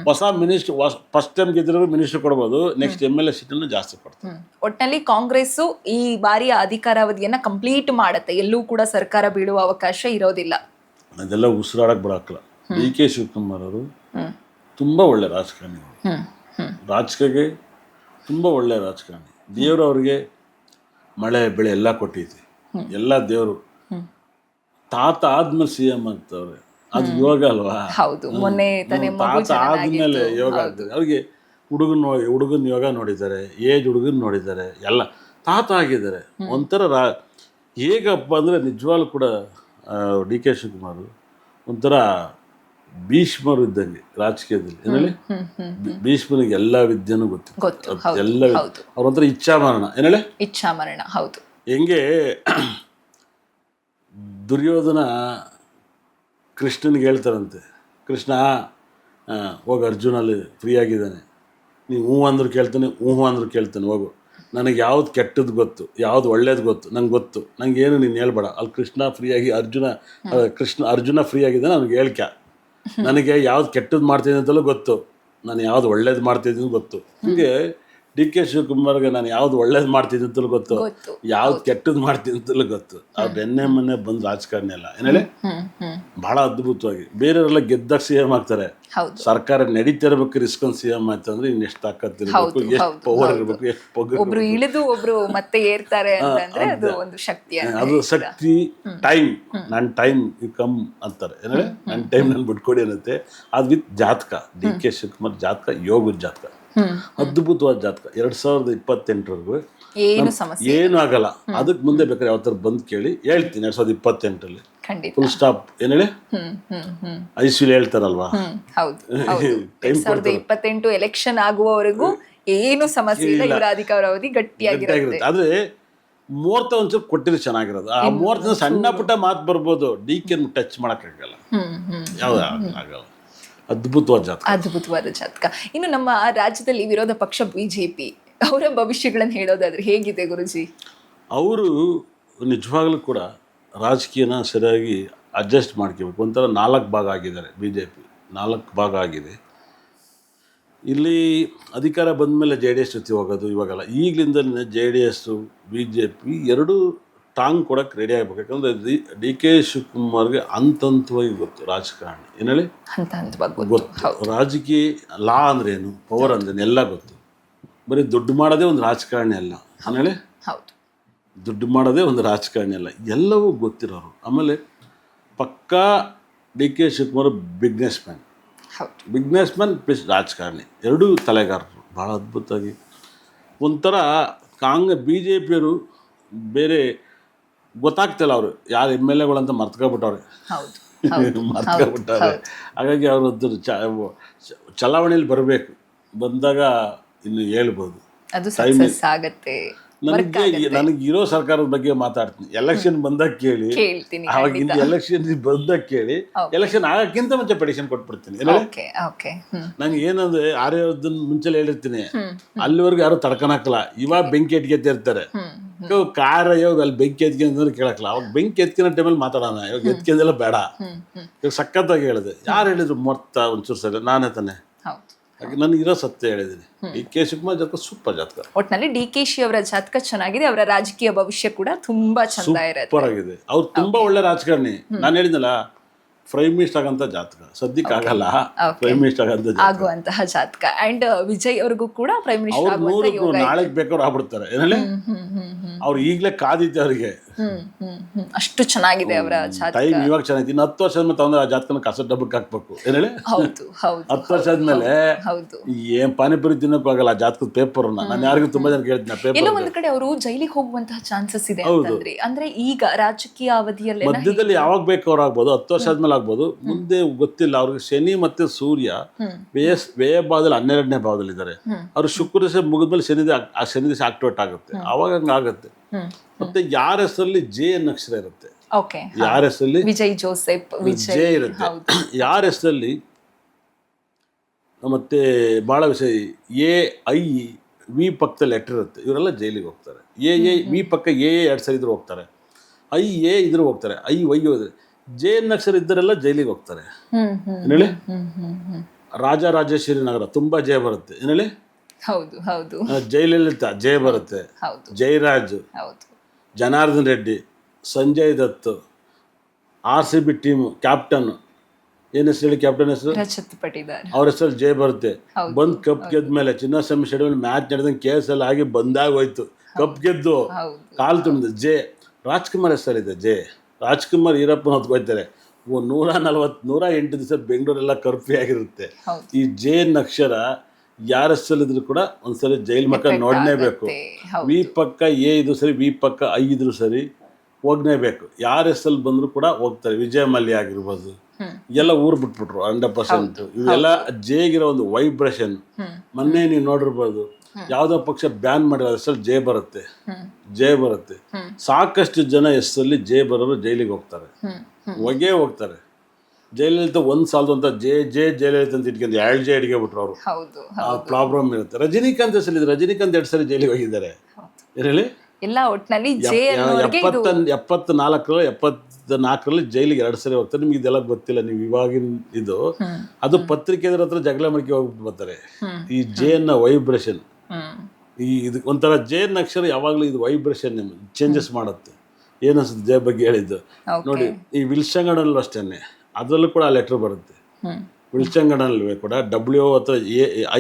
ಹೊಸ ಮಿನಿಸ್ಟರ್ ಫಸ್ಟ್ ಟೈಮ್ ಗೆದ್ದಿರೋ ಮಿನಿಸ್ಟರ್ ಕೊಡ್ಬೋದು. ನೆಕ್ಸ್ಟ್ MLA ಸೀಟನ್ನು ಜಾಸ್ತಿ ಕೊಡ್ತಾರೆ. ಒಟ್ಟಿನಲ್ಲಿ ಕಾಂಗ್ರೆಸ್ ಈ ಬಾರಿಯ ಅಧಿಕಾರಾವಧಿಯನ್ನ ಕಂಪ್ಲೀಟ್ ಮಾಡುತ್ತೆ. ಎಲ್ಲೂ ಕೂಡ ಸರ್ಕಾರ ಬೀಳುವ ಅವಕಾಶ ಇರೋದಿಲ್ಲ. ಅದೆಲ್ಲ ಉಸಿರಾಡಕ್ ಬಿಡಾಕಲ್ಲ. DK ಶಿವಕುಮಾರ್ ಅವರು ತುಂಬಾ ಒಳ್ಳೆ ರಾಜಕಾರಣಿ. ರಾಜಕೀಯಕ್ಕೆ ತುಂಬಾ ಒಳ್ಳೆ ರಾಜಕಾರಣಿ. ದೇವರು ಅವ್ರಿಗೆ ಮಳೆ ಬೆಳೆ ಎಲ್ಲ ಕೊಟ್ಟೈತಿ. ಎಲ್ಲ ದೇವರು. ತಾತ ಆದ್ಮೇಲೆ CM ಆಗ್ತವ್ರೆ, ಅದು ಯೋಗ ಅಲ್ವಾ? ತಾತ ಆದ್ಮೇಲೆ ಯೋಗ ಆಗ್ತದೆ. ಅವ್ರಿಗೆ ಹುಡುಗನ ಯೋಗ ನೋಡಿದ್ದಾರೆ, ಏಜ್ ಹುಡುಗನ್ ನೋಡಿದ್ದಾರೆ, ಎಲ್ಲ ತಾತ ಆಗಿದ್ದಾರೆ. ಒಂಥರ ಹೇಗಪ್ಪ ಅಂದ್ರೆ ನಿಜವಾಗ್ಲೂ ಕೂಡ DK ಶಿವಕುಮಾರ್ ಒಂಥರ ಭೀಷ್ಮರು ಇದ್ದಂಗೆ ರಾಜಕೀಯದಲ್ಲಿ. ಏನೇಳಿ ಭೀಷ್ಮನಿಗೆ ಎಲ್ಲ ವಿದ್ಯೆನೂ ಗೊತ್ತು. ಎಲ್ಲ ಅವ್ರೊಂಥರ ಇಚ್ಛಾಮರಣ. ಏನೇಳಿ ಇಚ್ಛಾಮರಣ. ಹೌದು. ಹೆಂಗೆ ದುರ್ಯೋಧನ ಕೃಷ್ಣನಿಗೆ ಹೇಳ್ತಾರಂತೆ, ಕೃಷ್ಣ ಹೋಗಿ ಅರ್ಜುನಲ್ಲಿ ಫ್ರೀ ಆಗಿದ್ದಾನೆ, ನೀವು ಹ್ಞೂ ಅಂದ್ರು ಕೇಳ್ತಾನೆ, ಹ್ಞೂ ಅಂದ್ರು ಕೇಳ್ತಾನೆ, ಹೋಗು. ನನಗೆ ಯಾವ್ದು ಕೆಟ್ಟದ್ದು ಗೊತ್ತು, ಯಾವ್ದು ಒಳ್ಳೇದು ಗೊತ್ತು, ನಂಗೆ ಗೊತ್ತು, ನಂಗೆ ಏನು ನೀನು ಹೇಳ್ಬೇಡ. ಅಲ್ಲಿ ಕೃಷ್ಣ ಫ್ರೀಯಾಗಿ ಅರ್ಜುನ ಫ್ರೀ ಆಗಿದ್ದಾನೆ, ಅವ್ನಿಗೆ ಹೇಳ್ಕ. ನನಗೆ ಯಾವ್ದು ಕೆಟ್ಟದ್ದು ಮಾಡ್ತಿದ್ದೀನಿ ಅಂತಲೂ ಗೊತ್ತು, ನಾನು ಯಾವ್ದು ಒಳ್ಳೇದು ಮಾಡ್ತಿದ್ದೀನಿ ಗೊತ್ತು. ಹೀಗೆ ಡಿ ಕೆ ಶಿವಕುಮಾರ್ಗೆ ನಾನು ಯಾವ್ದು ಒಳ್ಳೇದು ಮಾಡ್ತೀನಿ ಅಂತಲೂ ಗೊತ್ತು, ಗೊತ್ತು. ಯಾವ್ದು ಕೆಟ್ಟದ್ದು ಮಾಡ್ತೀನಿ ಅಂತಲೂ ಗೊತ್ತು. ಅವ್ರು ಎನ್ನೆ ಮೊನ್ನೆ ಬಂದು ರಾಜಕಾರಣಿ ಅಲ್ಲ ಏನೇಳಿ ಬಹಳ ಅದ್ಭುತವಾಗಿ ಬೇರೆಯವರೆಲ್ಲ ಗೆದ್ದಾಗ ಸಿ ಎಂ ಆಗ್ತಾರೆ. ಹೌದು. ಸರ್ಕಾರ ನಡೀತಿರ್ಬೇಕು ಇಸ್ಕೊಂಡು ಸಿ ಎಂ ಆಯ್ತು ಅಂದ್ರೆ ಇನ್ನೆಷ್ಟು ತಾಕತ್ತಿರ್ಬೇಕು, ಎಷ್ಟು ಪವರ್ ಇರಬೇಕು, ಎಷ್ಟು ಪೊಗರು. ಒಬ್ರು ಇಳಿದು ಒಬ್ರು ಮತ್ತೆ ಏರ್ತಾರೆ ಅಂತಂದ್ರೆ ಅದು ಒಂದು ಶಕ್ತಿ. ಅದು ಶಕ್ತಿ. ಟೈಮ್ ನನ್ನ ಟೈಮ್ ಯು ಕಮ್ ಅಂತಾರೆ ಏನೇಳಿ, ನನ್ನ ಟೈಮ್ ನಾನು ಬಿಟ್ಕೊಡಿ ಅನ್ನತ್ತೆ. ಅದು ವಿತ್ ಜಾತಕ. ಡಿ ಕೆ ಶಿವಕುಮಾರ್ ಜಾತಕ ಯೋಗದ ಜಾತಕ, ಅದ್ಭುತವಾದ ಜಾತಕ. 2028 ಏನು ಸಮಸ್ಯೆ ಏನು ಆಗಲ್ಲ. ಅದಕ್ಕೆ ಮುಂದೆ ಬೇಕಾದ್ರೆ ಯಾವ ಥರ ಬಂದು ಕೇಳಿ ಹೇಳ್ತೀನಿ. 2028 ಖಂಡಿತ ಫುಲ್ ಸ್ಟಾಪ್ ಏನೇಳಿ ಐಶ್ವರ್ಯ ಹೇಳ್ತಾರಲ್ವಾ. ಹೌದು. 2028 ಎಲೆಕ್ಷನ್ ಆಗುವವರೆಗೂ ಏನು ಸಮಸ್ಯೆ ಇಲ್ಲ. ಇವರ ಅಧಿಕಾರ ಅವಧಿ ಗಟ್ಟಿಯಾಗಿರುತ್ತೆ. ಆದ್ರೆ ಮುಹೂರ್ತ ಒಂಚೂರು ಕೊಟ್ಟಿದ್ರೆ ಚೆನ್ನಾಗಿರೋದು. ಆ ಮುಹೂರ್ತ ಸಣ್ಣ ಪುಟ್ಟ ಮಾತು ಬರ್ಬೋದು, ಡಿ ಕೆ ಟಚ್ ಮಾಡೋಕ್ಕಾಗಲ್ಲ, ಯಾವ್ದು ಆಗಲ್ಲ. ಅದ್ಭುತವಾದ ಜಾತಕ. ಅದ್ಭುತವಾದ ಜಾತಕ. ಇನ್ನು ನಮ್ಮ ರಾಜ್ಯದಲ್ಲಿ ವಿರೋಧ ಪಕ್ಷ ಬಿಜೆಪಿ ಅವರ ಭವಿಷ್ಯಗಳನ್ನು ಹೇಳೋದಾದ್ರೆ ಹೇಗಿದೆ ಗುರುಜಿ? ಅವರು ನಿಜವಾಗ್ಲೂ ಕೂಡ ರಾಜಕೀಯನ ಸರಿಯಾಗಿ ಅಡ್ಜಸ್ಟ್ ಮಾಡ್ಕೋಬೇಕು. ಒಂಥರ 4 ಭಾಗ ಆಗಿದ್ದಾರೆ ಬಿ ಜೆ ಪಿ, 4 ಭಾಗ ಆಗಿದೆ. ಇಲ್ಲಿ ಅಧಿಕಾರ ಬಂದ ಮೇಲೆ ಜೆ ಡಿ ಎಸ್ ಜೊತೆ ಹೋಗೋದು ಇವಾಗಲ್ಲ. ಈಗಲಿಂದಲೇ J D S B J P ಎರಡೂ ಟಾಂಗ್ ಕೊಡೋಕ್ಕೆ ರೆಡಿ ಆಗಬೇಕು. ಯಾಕಂದರೆ ಡಿ ಕೆ ಶಿವಕುಮಾರ್ಗೆ ಹಂತವಾಗಿ ಗೊತ್ತು ರಾಜಕಾರಣಿ ಏನೇಳಿ, ಗೊತ್ತು ರಾಜಕೀಯ ಲಾ ಅಂದ್ರೇನು, ಪವರ್ ಅಂದ್ರೇನು ಎಲ್ಲ ಗೊತ್ತು. ಬರೀ ದುಡ್ಡು ಮಾಡೋದೇ ಒಂದು ರಾಜಕಾರಣಿ ಅಲ್ಲ ಆಮೇಲೆ, ದುಡ್ಡು ಮಾಡೋದೇ ಒಂದು ರಾಜಕಾರಣಿ ಅಲ್ಲ, ಎಲ್ಲವೂ ಗೊತ್ತಿರೋರು. ಆಮೇಲೆ ಪಕ್ಕಾ D K Shivakumar business man plus ರಾಜಕಾರಣಿ, ಎರಡೂ ತಲೆಗಾರರು. ಭಾಳ ಅದ್ಭುತವಾಗಿ ಒಂಥರ ಬಿ ಜೆ ಪಿಯವರು ಬೇರೆ ಗೊತ್ತಾಗ್ತಿಲ್ಲ. ಅವರು ಯಾರು ಎಮ್ ಎಲ್ ಎಗಳಂತ ಮರ್ತ್ಕೊಬಿಟ್ಟವ್ರೆ. ಹಾಗಾಗಿ ಅವರು ಚಲಾವಣೆಯಲ್ಲಿ ಬರಬೇಕು. ಬಂದಾಗ ಇನ್ನು ಹೇಳ್ಬೋದು. ನನಗಿರೋ ಸರ್ಕಾರದ ಬಗ್ಗೆ ಮಾತಾಡ್ತೀನಿ. ಎಲೆಕ್ಷನ್ ಬಂದಾಗ ಕೇಳಿ, ಅವಾಗ ಇನ್ನು ಎಲೆಕ್ಷನ್ ಬಂದಾಗ ಕೇಳಿ, ಎಲೆಕ್ಷನ್ ಆಗಕ್ಕಿಂತ ಮುಂಚೆ ಪೆಟಿಷನ್ ಕೊಟ್ಬಿಡ್ತೀನಿ. ನಂಗೆ ಏನಂದ್ರೆ ಆರ್ಯವರ್ಧನ್ ಮುಂಚೆ ಹೇಳಿರ್ತೀನಿ, ಅಲ್ಲಿವರೆಗೂ ಯಾರು ತಡ್ಕೊಳಕ್ಕಲ್ಲ. ಇವಾಗ ಬೆಂಕಿ ಎತ್ಕೊತಿರ್ತಾರೆ, ಕಾರ ಇವಾಗ ಅಲ್ಲಿ ಬೆಂಕಿ ಎತ್ಕೊಂಡ್ರೆ ಕೇಳಕ್ಕಲ್ಲ. ಅವಾಗ ಬೆಂಕಿ ಎತ್ಕಿನ ಟೈಮಲ್ಲಿ ಮಾತಾಡೋಣ, ಇವಾಗ ಎತ್ಕೊಂಡೆಲ್ಲ ಬೇಡ. ಇವಾಗ ಸಖತ್ತಾಗಿ ಹೇಳಿದೆ. ಯಾರು ಹೇಳಿದ್ರು ಮೊತ್ತ ಒಂಚೂರು ಸರಿ ನಾನೇ ತಾನೆ. ನನಗಿರೋ ಸತ್ಯ ಹೇಳಿದ್ದೀನಿ. ಡಿ ಕೆ ಶಿವಕುಮಾರ್ ಜಾತಕ ಸೂಪರ್ ಜಾತಕ. ಒಟ್ಟಿನಲ್ಲಿ ಡಿ ಕೆ ಶಿ ಅವರ ಜಾತಕ ಚೆನ್ನಾಗಿದೆ. ಅವರ ರಾಜಕೀಯ ಭವಿಷ್ಯ ಕೂಡ ತುಂಬಾ ಚಂದ ಇರುತ್ತೆ, ಸೂಪರ್ ಆಗಿದೆ. ಅವ್ರು ತುಂಬಾ ಒಳ್ಳೆ ರಾಜಕಾರಣಿ. ನಾನು ಹೇಳಿದ್ನಲ್ಲ, ಪ್ರೈಮ್ ಮಿನಿಸ್ಟರ್ ಆಗಂತ ಜಾತಕ ಸದ್ಯಕ್ಕೆ ಆಗಲ್ಲ, ಪ್ರೈಮ್ ಮಿನಿಸ್ಟರ್ ಆಗುವಂತಹ ಜಾತಕ. ಅಂಡ್ ವಿಜಯ್ ಅವ್ರಿಗೂ ಕೂಡ ಪ್ರೈಮ್ ಮಿನಿಸ್ಟರ್ ಆಗುವಂತ ನಾಳೆಗೆ ಬೇಕಾದ್ರು ಆಗ್ಬಿಡ್ತಾರೆ ಏನೇಳಿ. ಅವ್ರು ಈಗಲೇ ಕಾದಿದ್ದೆ ಅವರಿಗೆ, ಅಷ್ಟು ಚೆನ್ನಾಗಿದೆ ಅವರ ಜಾತಕ. ಟೈಮ್ ಇವಾಗ ಚೆನ್ನಾಗಿದೆ. ಇನ್ನು 10 ವರ್ಷ ಆದ್ಮೇಲೆ ತಗೊಂಡ್ರೆ ಆ ಜಾತಕನ ಕಸ ಡಬ್ಬಕ್ಕೆ ಹಾಕ್ಬೇಕು ಏನೇಳಿ. 10 ವರ್ಷ ಆದ್ಮೇಲೆ ಏನ್ ಪಾನಿಪುರಿ ತಿನ್ನೋಕ್ಕೂ ಆಗಲ್ಲ ಆ ಜಾತಕದ ಪೇಪರ್ನ. ನಾನು ಯಾರಿಗೂ ತುಂಬಾ ಜನ ಕೇಳ್ತೀನಿ ಪೇಪರ್. ಎಲ್ಲೋ ಒಂದ್ ಕಡೆ ಅವರು ಜೈಲಿಗೆ ಹೋಗುವಂತಹ ಚಾನ್ಸಸ್ ಇದೆ ಅಂತಂದ್ರೆ, ಅಂದ್ರೆ ಈಗ ರಾಜಕೀಯ ಅವಧಿಯಲ್ಲಿ ಮಧ್ಯದಲ್ಲಿ ಯಾವಾಗ ಬೇಕು ಅವ್ರು ಆಗ್ಬೋದು, 10 ವರ್ಷ ಆದ್ಮೇಲೆ ಆಗ್ಬೋದು, ಮುಂದೆ ಗೊತ್ತಿಲ್ಲ. ಅವ್ರಿಗೆ ಶನಿ ಮತ್ತೆ ಸೂರ್ಯ ವ್ಯಯ ಭಾವದಲ್ಲಿ 12ನೇ ಭಾವದಲ್ಲಿ ಇದ್ದಾರೆ. ಅವ್ರು ಶುಕ್ರ ದಿವಸ ಮುಗಿದ್ಮೇಲೆ ಶನಿ ದಿವಸ ಆಕ್ಟಿವೇಟ್ ಆಗುತ್ತೆ. ಅವಾಗ ಹಂಗಾಗುತ್ತೆ. ಮತ್ತೆ ಯಾರ ಹೆಸರಲ್ಲಿ ಜೆ ಅಕ್ಷರ ಇರುತ್ತೆ, ಯಾರ ಹೆಸರಲ್ಲಿ ವಿಜಯ್ ಜೋಸೆಫ್ ಜೆ ಇರುತ್ತೆ, ಯಾರ ಹೆಸರಲ್ಲಿ ಮತ್ತೆ ಬಹಳ ವಿಷಯ ಎ ಐ ವಿ ಪಕ್ಕದ ಲೆಟರ್ ಇರುತ್ತೆ, ಇವರೆಲ್ಲ ಜೈಲಿಗೆ ಹೋಗ್ತಾರೆ. ಎ ವಿ ಪಕ್ಕ ಎ 2 ಸರಿ ಇದ್ರು ಹೋಗ್ತಾರೆ, ಐ ಎ ಇದ್ರು ಹೋಗ್ತಾರೆ, ಐ ವೈ ಹೋದ್ರೆ. ಜೆ ಅಕ್ಷರ ಇದ್ದರೆಲ್ಲ ಜೈಲಿಗೆ ಹೋಗ್ತಾರೆ ಏನೇಳಿ. ರಾಜರಾಜೇಶ್ವರಿ ನಗರ ತುಂಬಾ ಜಯ ಬರುತ್ತೆ ಏನೇಳಿ. ಜಯಲಲಿತಾ ಜಯ ಬರುತ್ತೆ, Jayaraj, Janardhan Reddy, Sanjay Dutt, RCB team captain ಏನ್ ಹೆಸರು ಹೇಳಿ, ಕ್ಯಾಪ್ಟನ್ ಹೆಸರು ಅವ್ರ ಹೆಸರಲ್ಲಿ ಜಯ ಬರುತ್ತೆ. ಬಂದ್ ಕಪ್ ಗೆದ್ಮೇಲೆ ಚಿನ್ನಸ್ವಾಮಿ ಸ್ಟೇಡಿಯಂ ಮ್ಯಾಚ್ ನಡೆದಂಗೆ KSL ಆಗಿ ಬಂದಾಗ ಹೋಯ್ತು, ಕಪ್ ಗೆದ್ದು ಕಾಲು ತುಂಬಿದ ಜೆ. ರಾಜ್ಕುಮಾರ್ ಹೆಸರಿದೆ ಜೆ. ರಾಜ್ಕುಮಾರ್ ಈರಪ್ಪನ ಹೊತ್ಕೊಯ್ತಾರೆ. 108 ದಿವಸ ಬೆಂಗಳೂರೆಲ್ಲ ಕರ್ಫ್ಯೂ ಆಗಿರುತ್ತೆ. ಈ ಜೆ ಅಕ್ಷರ ಯಾರ ಹೆಸರಲ್ಲಿದ್ರು ಕೂಡ ಒಂದ್ಸರಿ ಜೈಲ್ ಮಕ್ಕ ನೋಡಲೇಬೇಕು. ವಿ ಪಕ್ಕ ಎ ಇದ್ರು ಸರಿ, ವಿ ಪಕ್ಕ ಐ ಇದ್ರು ಸರಿ, ಹೋಗ್ಲೇಬೇಕು. ಯಾರ ಹೆಸರಲ್ಲಿ ಬಂದ್ರು ಕೂಡ ಹೋಗ್ತಾರೆ. ವಿಜಯ ಮಲ್ಯ ಆಗಿರ್ಬೋದು, ಎಲ್ಲ ಊರು ಬಿಟ್ಬಿಟ್ರು 100%. ಇವೆಲ್ಲ ಜೇಗಿರೋ ಒಂದು ವೈಬ್ರೇಷನ್. ಮೊನ್ನೆ ನೀವು ನೋಡಿರ್ಬೋದು, ಯಾವುದೋ ಪಕ್ಷ ಬ್ಯಾನ್ ಮಾಡಿರೋ ಹೆಸರಲ್ಲಿ ಜೆ ಬರುತ್ತೆ, ಜೆ ಬರುತ್ತೆ. ಸಾಕಷ್ಟು ಜನ ಹೆಸರಲ್ಲಿ ಜೆ ಬರೋರು ಜೈಲಿಗೆ ಹೋಗ್ತಾರೆ, ಹೋಗ್ತಾರೆ. ಜಯಲಲಿತಾ ಒಂದು ಸಾಲದು ಅಂತ ಜಯಲಲಿತಾ ಅಂತ ಇಟ್ಕೊಂಡು 2 ಜೆ ಹಿಡ್ಗೆ ಬಿಟ್ರು ಅವರು. ಪ್ರಾಬ್ಲಮ್ ಇರುತ್ತೆ. ರಜನಿಕಾಂತ್ ಹೆಸರಿದೆ, ರಜನಿಕಾಂತ್ 2 ಸರಿ ಜೈಲಿಗೆ ಹೋಗಿದ್ದಾರೆ ಹೇಳಿ. 74ರಲ್ಲಿ ಜೈಲಿಗೆ 2 ಸರಿ ಹೋಗ್ತಾರೆ. ನಿಮ್ಗೆ ಇದೆಲ್ಲ ಗೊತ್ತಿಲ್ಲ, ನೀವು ಇವಾಗಿನ ಇದು ಅದು ಪತ್ರಿಕೆದ್ರ ಹತ್ರ ಜಗಳ ಮಾಡ್ಕೆ ಹೋಗ್ಬಿಟ್ಟು ಬರ್ತಾರೆ. ಈ ಜೆ ವೈಬ್ರೇಷನ್ ಇದು ಒಂಥರ ಜೆ ಅಕ್ಷರ ಯಾವಾಗಲೂ ಇದು ವೈಬ್ರೇಷನ್ ಚೇಂಜಸ್ ಮಾಡುತ್ತೆ. ಏನಿಸುತ್ತೆ ಜೆ ಬಗ್ಗೆ ಹೇಳಿದ್ದು ನೋಡಿ, ಈ ವಿಲ್ಸಂಗಡಲ್ಲೂ ಅಷ್ಟೇ, ಅದರಲ್ಲೂ ಕೂಡ ಆ ಲೆಟ್ರ್ ಬರುತ್ತೆ. ವಿಲ್ಸಂಗಡಲ್ಲೂ ಕೂಡ ಡಬ್ಲ್ಯೂ ಅಥವಾ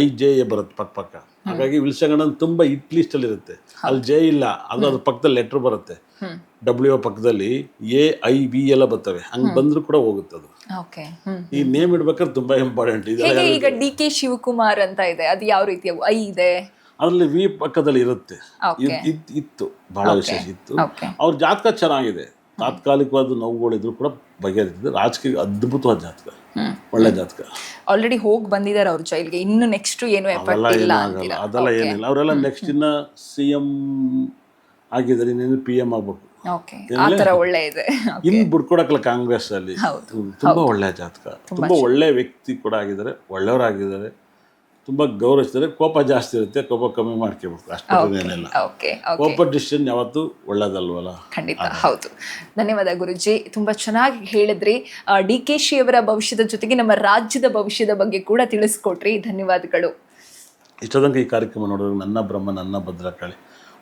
IJA ಬರುತ್ತೆ ಪಕ್ಕ. ಹಾಗಾಗಿ ವಿಲ್ಸಂಗಡನ್ ತುಂಬ ಹಿಟ್ ಲಿಸ್ಟಲ್ಲಿ ಇರುತ್ತೆ. ಅಲ್ಲಿ ಜೆ ಇಲ್ಲ, ಅದ್ರ ಪಕ್ಕದಲ್ಲಿ ಲೆಟ್ರ್ ಬರುತ್ತೆ. ಡಬ್ಲ್ಯೂ ಪಕ್ಕದಲ್ಲಿ AIV ಎಲ್ಲ ಬರ್ತವೆ. ಹಂಗೆ ಬಂದರೂ ಕೂಡ ಹೋಗುತ್ತೆ ಅದು. ಈ ನೇಮ್ ಇಡ್ಬೇಕಾದ್ರೆ ತುಂಬಾ ಇಂಪಾರ್ಟೆಂಟ್. ಈಗ DK ಶಿವಕುಮಾರ್ ಅಂತ ಇದೆ, ಅದು ಯಾವ ರೀತಿಯ ಐ ಇದೆ? ಅದರಲ್ಲಿ V ಪಕ್ಕದಲ್ಲಿ ಇರುತ್ತೆ. ಇತ್ತು, ಬಹಳ ವಿಶೇಷ ಇತ್ತು. ಅವ್ರ ಜಾತಕ ಚೆನ್ನಾಗಿದೆ. ತಾತ್ಕಾಲಿಕವಾದ ನೋವುಗಳಿದ್ರು ಕೂಡ ಬಗೆಹರಿತಿದೆ. ರಾಜಕೀಯ ಅದ್ಭುತವಾದ ಜಾತಕ, ಒಳ್ಳೆ ಜಾತಕ. ಆಲ್ರೆಡಿ ಹೋಗಿ ಬಂದಿದ್ದಾರೆ ಅವ್ರ ಜೈಲ್ಗೆ. ಇನ್ನು ನೆಕ್ಸ್ಟ್ ಏನು ಎಫೆಕ್ಟ್ ಇಲ್ಲ ಅಂತೀರಾ? ಅದೆಲ್ಲ ಏನಿಲ್ಲ. ಅವರೆಲ್ಲ ನೆಕ್ಸ್ಟ್ ಇನ್ನ CM ಆಗಿದ್ದಾರೆ, ಇನ್ನೇನು PM ಆಗ್ಬೇಕು. ಆ ಥರ ಒಳ್ಳೆ ಇದೆ. ಇನ್ನು ಬಿಡ್ಕೊಡಕ್ಕಲ್ಲ ಕಾಂಗ್ರೆಸ್ ಅಲ್ಲಿ. ತುಂಬಾ ಒಳ್ಳೆ ಜಾತಕ, ತುಂಬಾ ಒಳ್ಳೆ ವ್ಯಕ್ತಿ ಕೂಡ ಆಗಿದ್ದಾರೆ, ಒಳ್ಳೆಯವರಾಗಿದ್ದಾರೆ, ತುಂಬ ಗೌರವಿಸ್ತಾರೆ. ಕೋಪ ಜಾಸ್ತಿ ಇರುತ್ತೆ, ಕೋಪ ಕಮ್ಮಿ ಮಾಡ್ಕೋಬೇಕು, ಅಷ್ಟೇನಿಲ್ಲ. ಕೋಪ ಡಿಸಿಷನ್ ಯಾವತ್ತೂ ಒಳ್ಳೇದಲ್ವಲ್ಲ. ಖಂಡಿತ ಹೌದು. ಧನ್ಯವಾದ ಗುರುಜಿ, ತುಂಬಾ ಚೆನ್ನಾಗಿ ಹೇಳಿದ್ರಿ. DKಶಿ ಅವರ ಭವಿಷ್ಯದ ಜೊತೆಗೆ ನಮ್ಮ ರಾಜ್ಯದ ಭವಿಷ್ಯದ ಬಗ್ಗೆ ಕೂಡ ತಿಳಿಸ್ಕೊಟ್ರಿ. ಧನ್ಯವಾದಗಳು. ಇಷ್ಟೊಂದು ಈ ಕಾರ್ಯಕ್ರಮ ನೋಡಿದ್ರೆ ನನ್ನ ಬ್ರಹ್ಮ ನನ್ನ ಭದ್ರಕಾಳಿ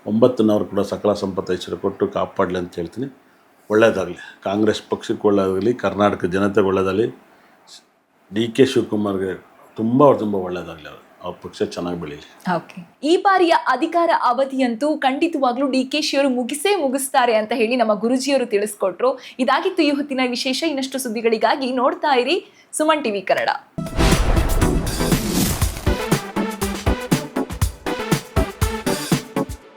9 ಕೂಡ ಸಕಲ ಸಂಪತ್ತು ಐಶ್ವರ್ಯ ಕೊಟ್ಟು ಕಾಪಾಡಲಿ ಅಂತ ಹೇಳ್ತೀನಿ. ಒಳ್ಳೆಯದಾಗಲಿ, ಕಾಂಗ್ರೆಸ್ ಪಕ್ಷಕ್ಕೆ ಒಳ್ಳೆಯದಾಗಲಿ, ಕರ್ನಾಟಕ ಜನತೆಗೆ ಒಳ್ಳೆಯದಾಗಲಿ, DK ಶಿವಕುಮಾರ್ಗೆ ತುಂಬ ಒಳ್ಳೆಯದಾಗಲಿ, ಅವ್ರ ಪಕ್ಷ ಚೆನ್ನಾಗಿ ಬೆಳೀಲಿ. ಈ ಬಾರಿಯ ಅಧಿಕಾರ ಅವಧಿಯಂತೂ ಖಂಡಿತವಾಗ್ಲೂ DKಶಿ ಅವರು ಮುಗಿಸ್ತಾರೆ ಅಂತ ಹೇಳಿ ನಮ್ಮ ಗುರುಜಿಯವರು ತಿಳಿಸ್ಕೊಟ್ರು. ಇದಾಗಿತ್ತು ಈ ಹೊತ್ತಿನ ವಿಶೇಷ. ಇನ್ನಷ್ಟು ಸುದ್ದಿಗಳಿಗಾಗಿ ನೋಡ್ತಾ ಇರಿ ಸುಮನ್ TV ಕನ್ನಡ.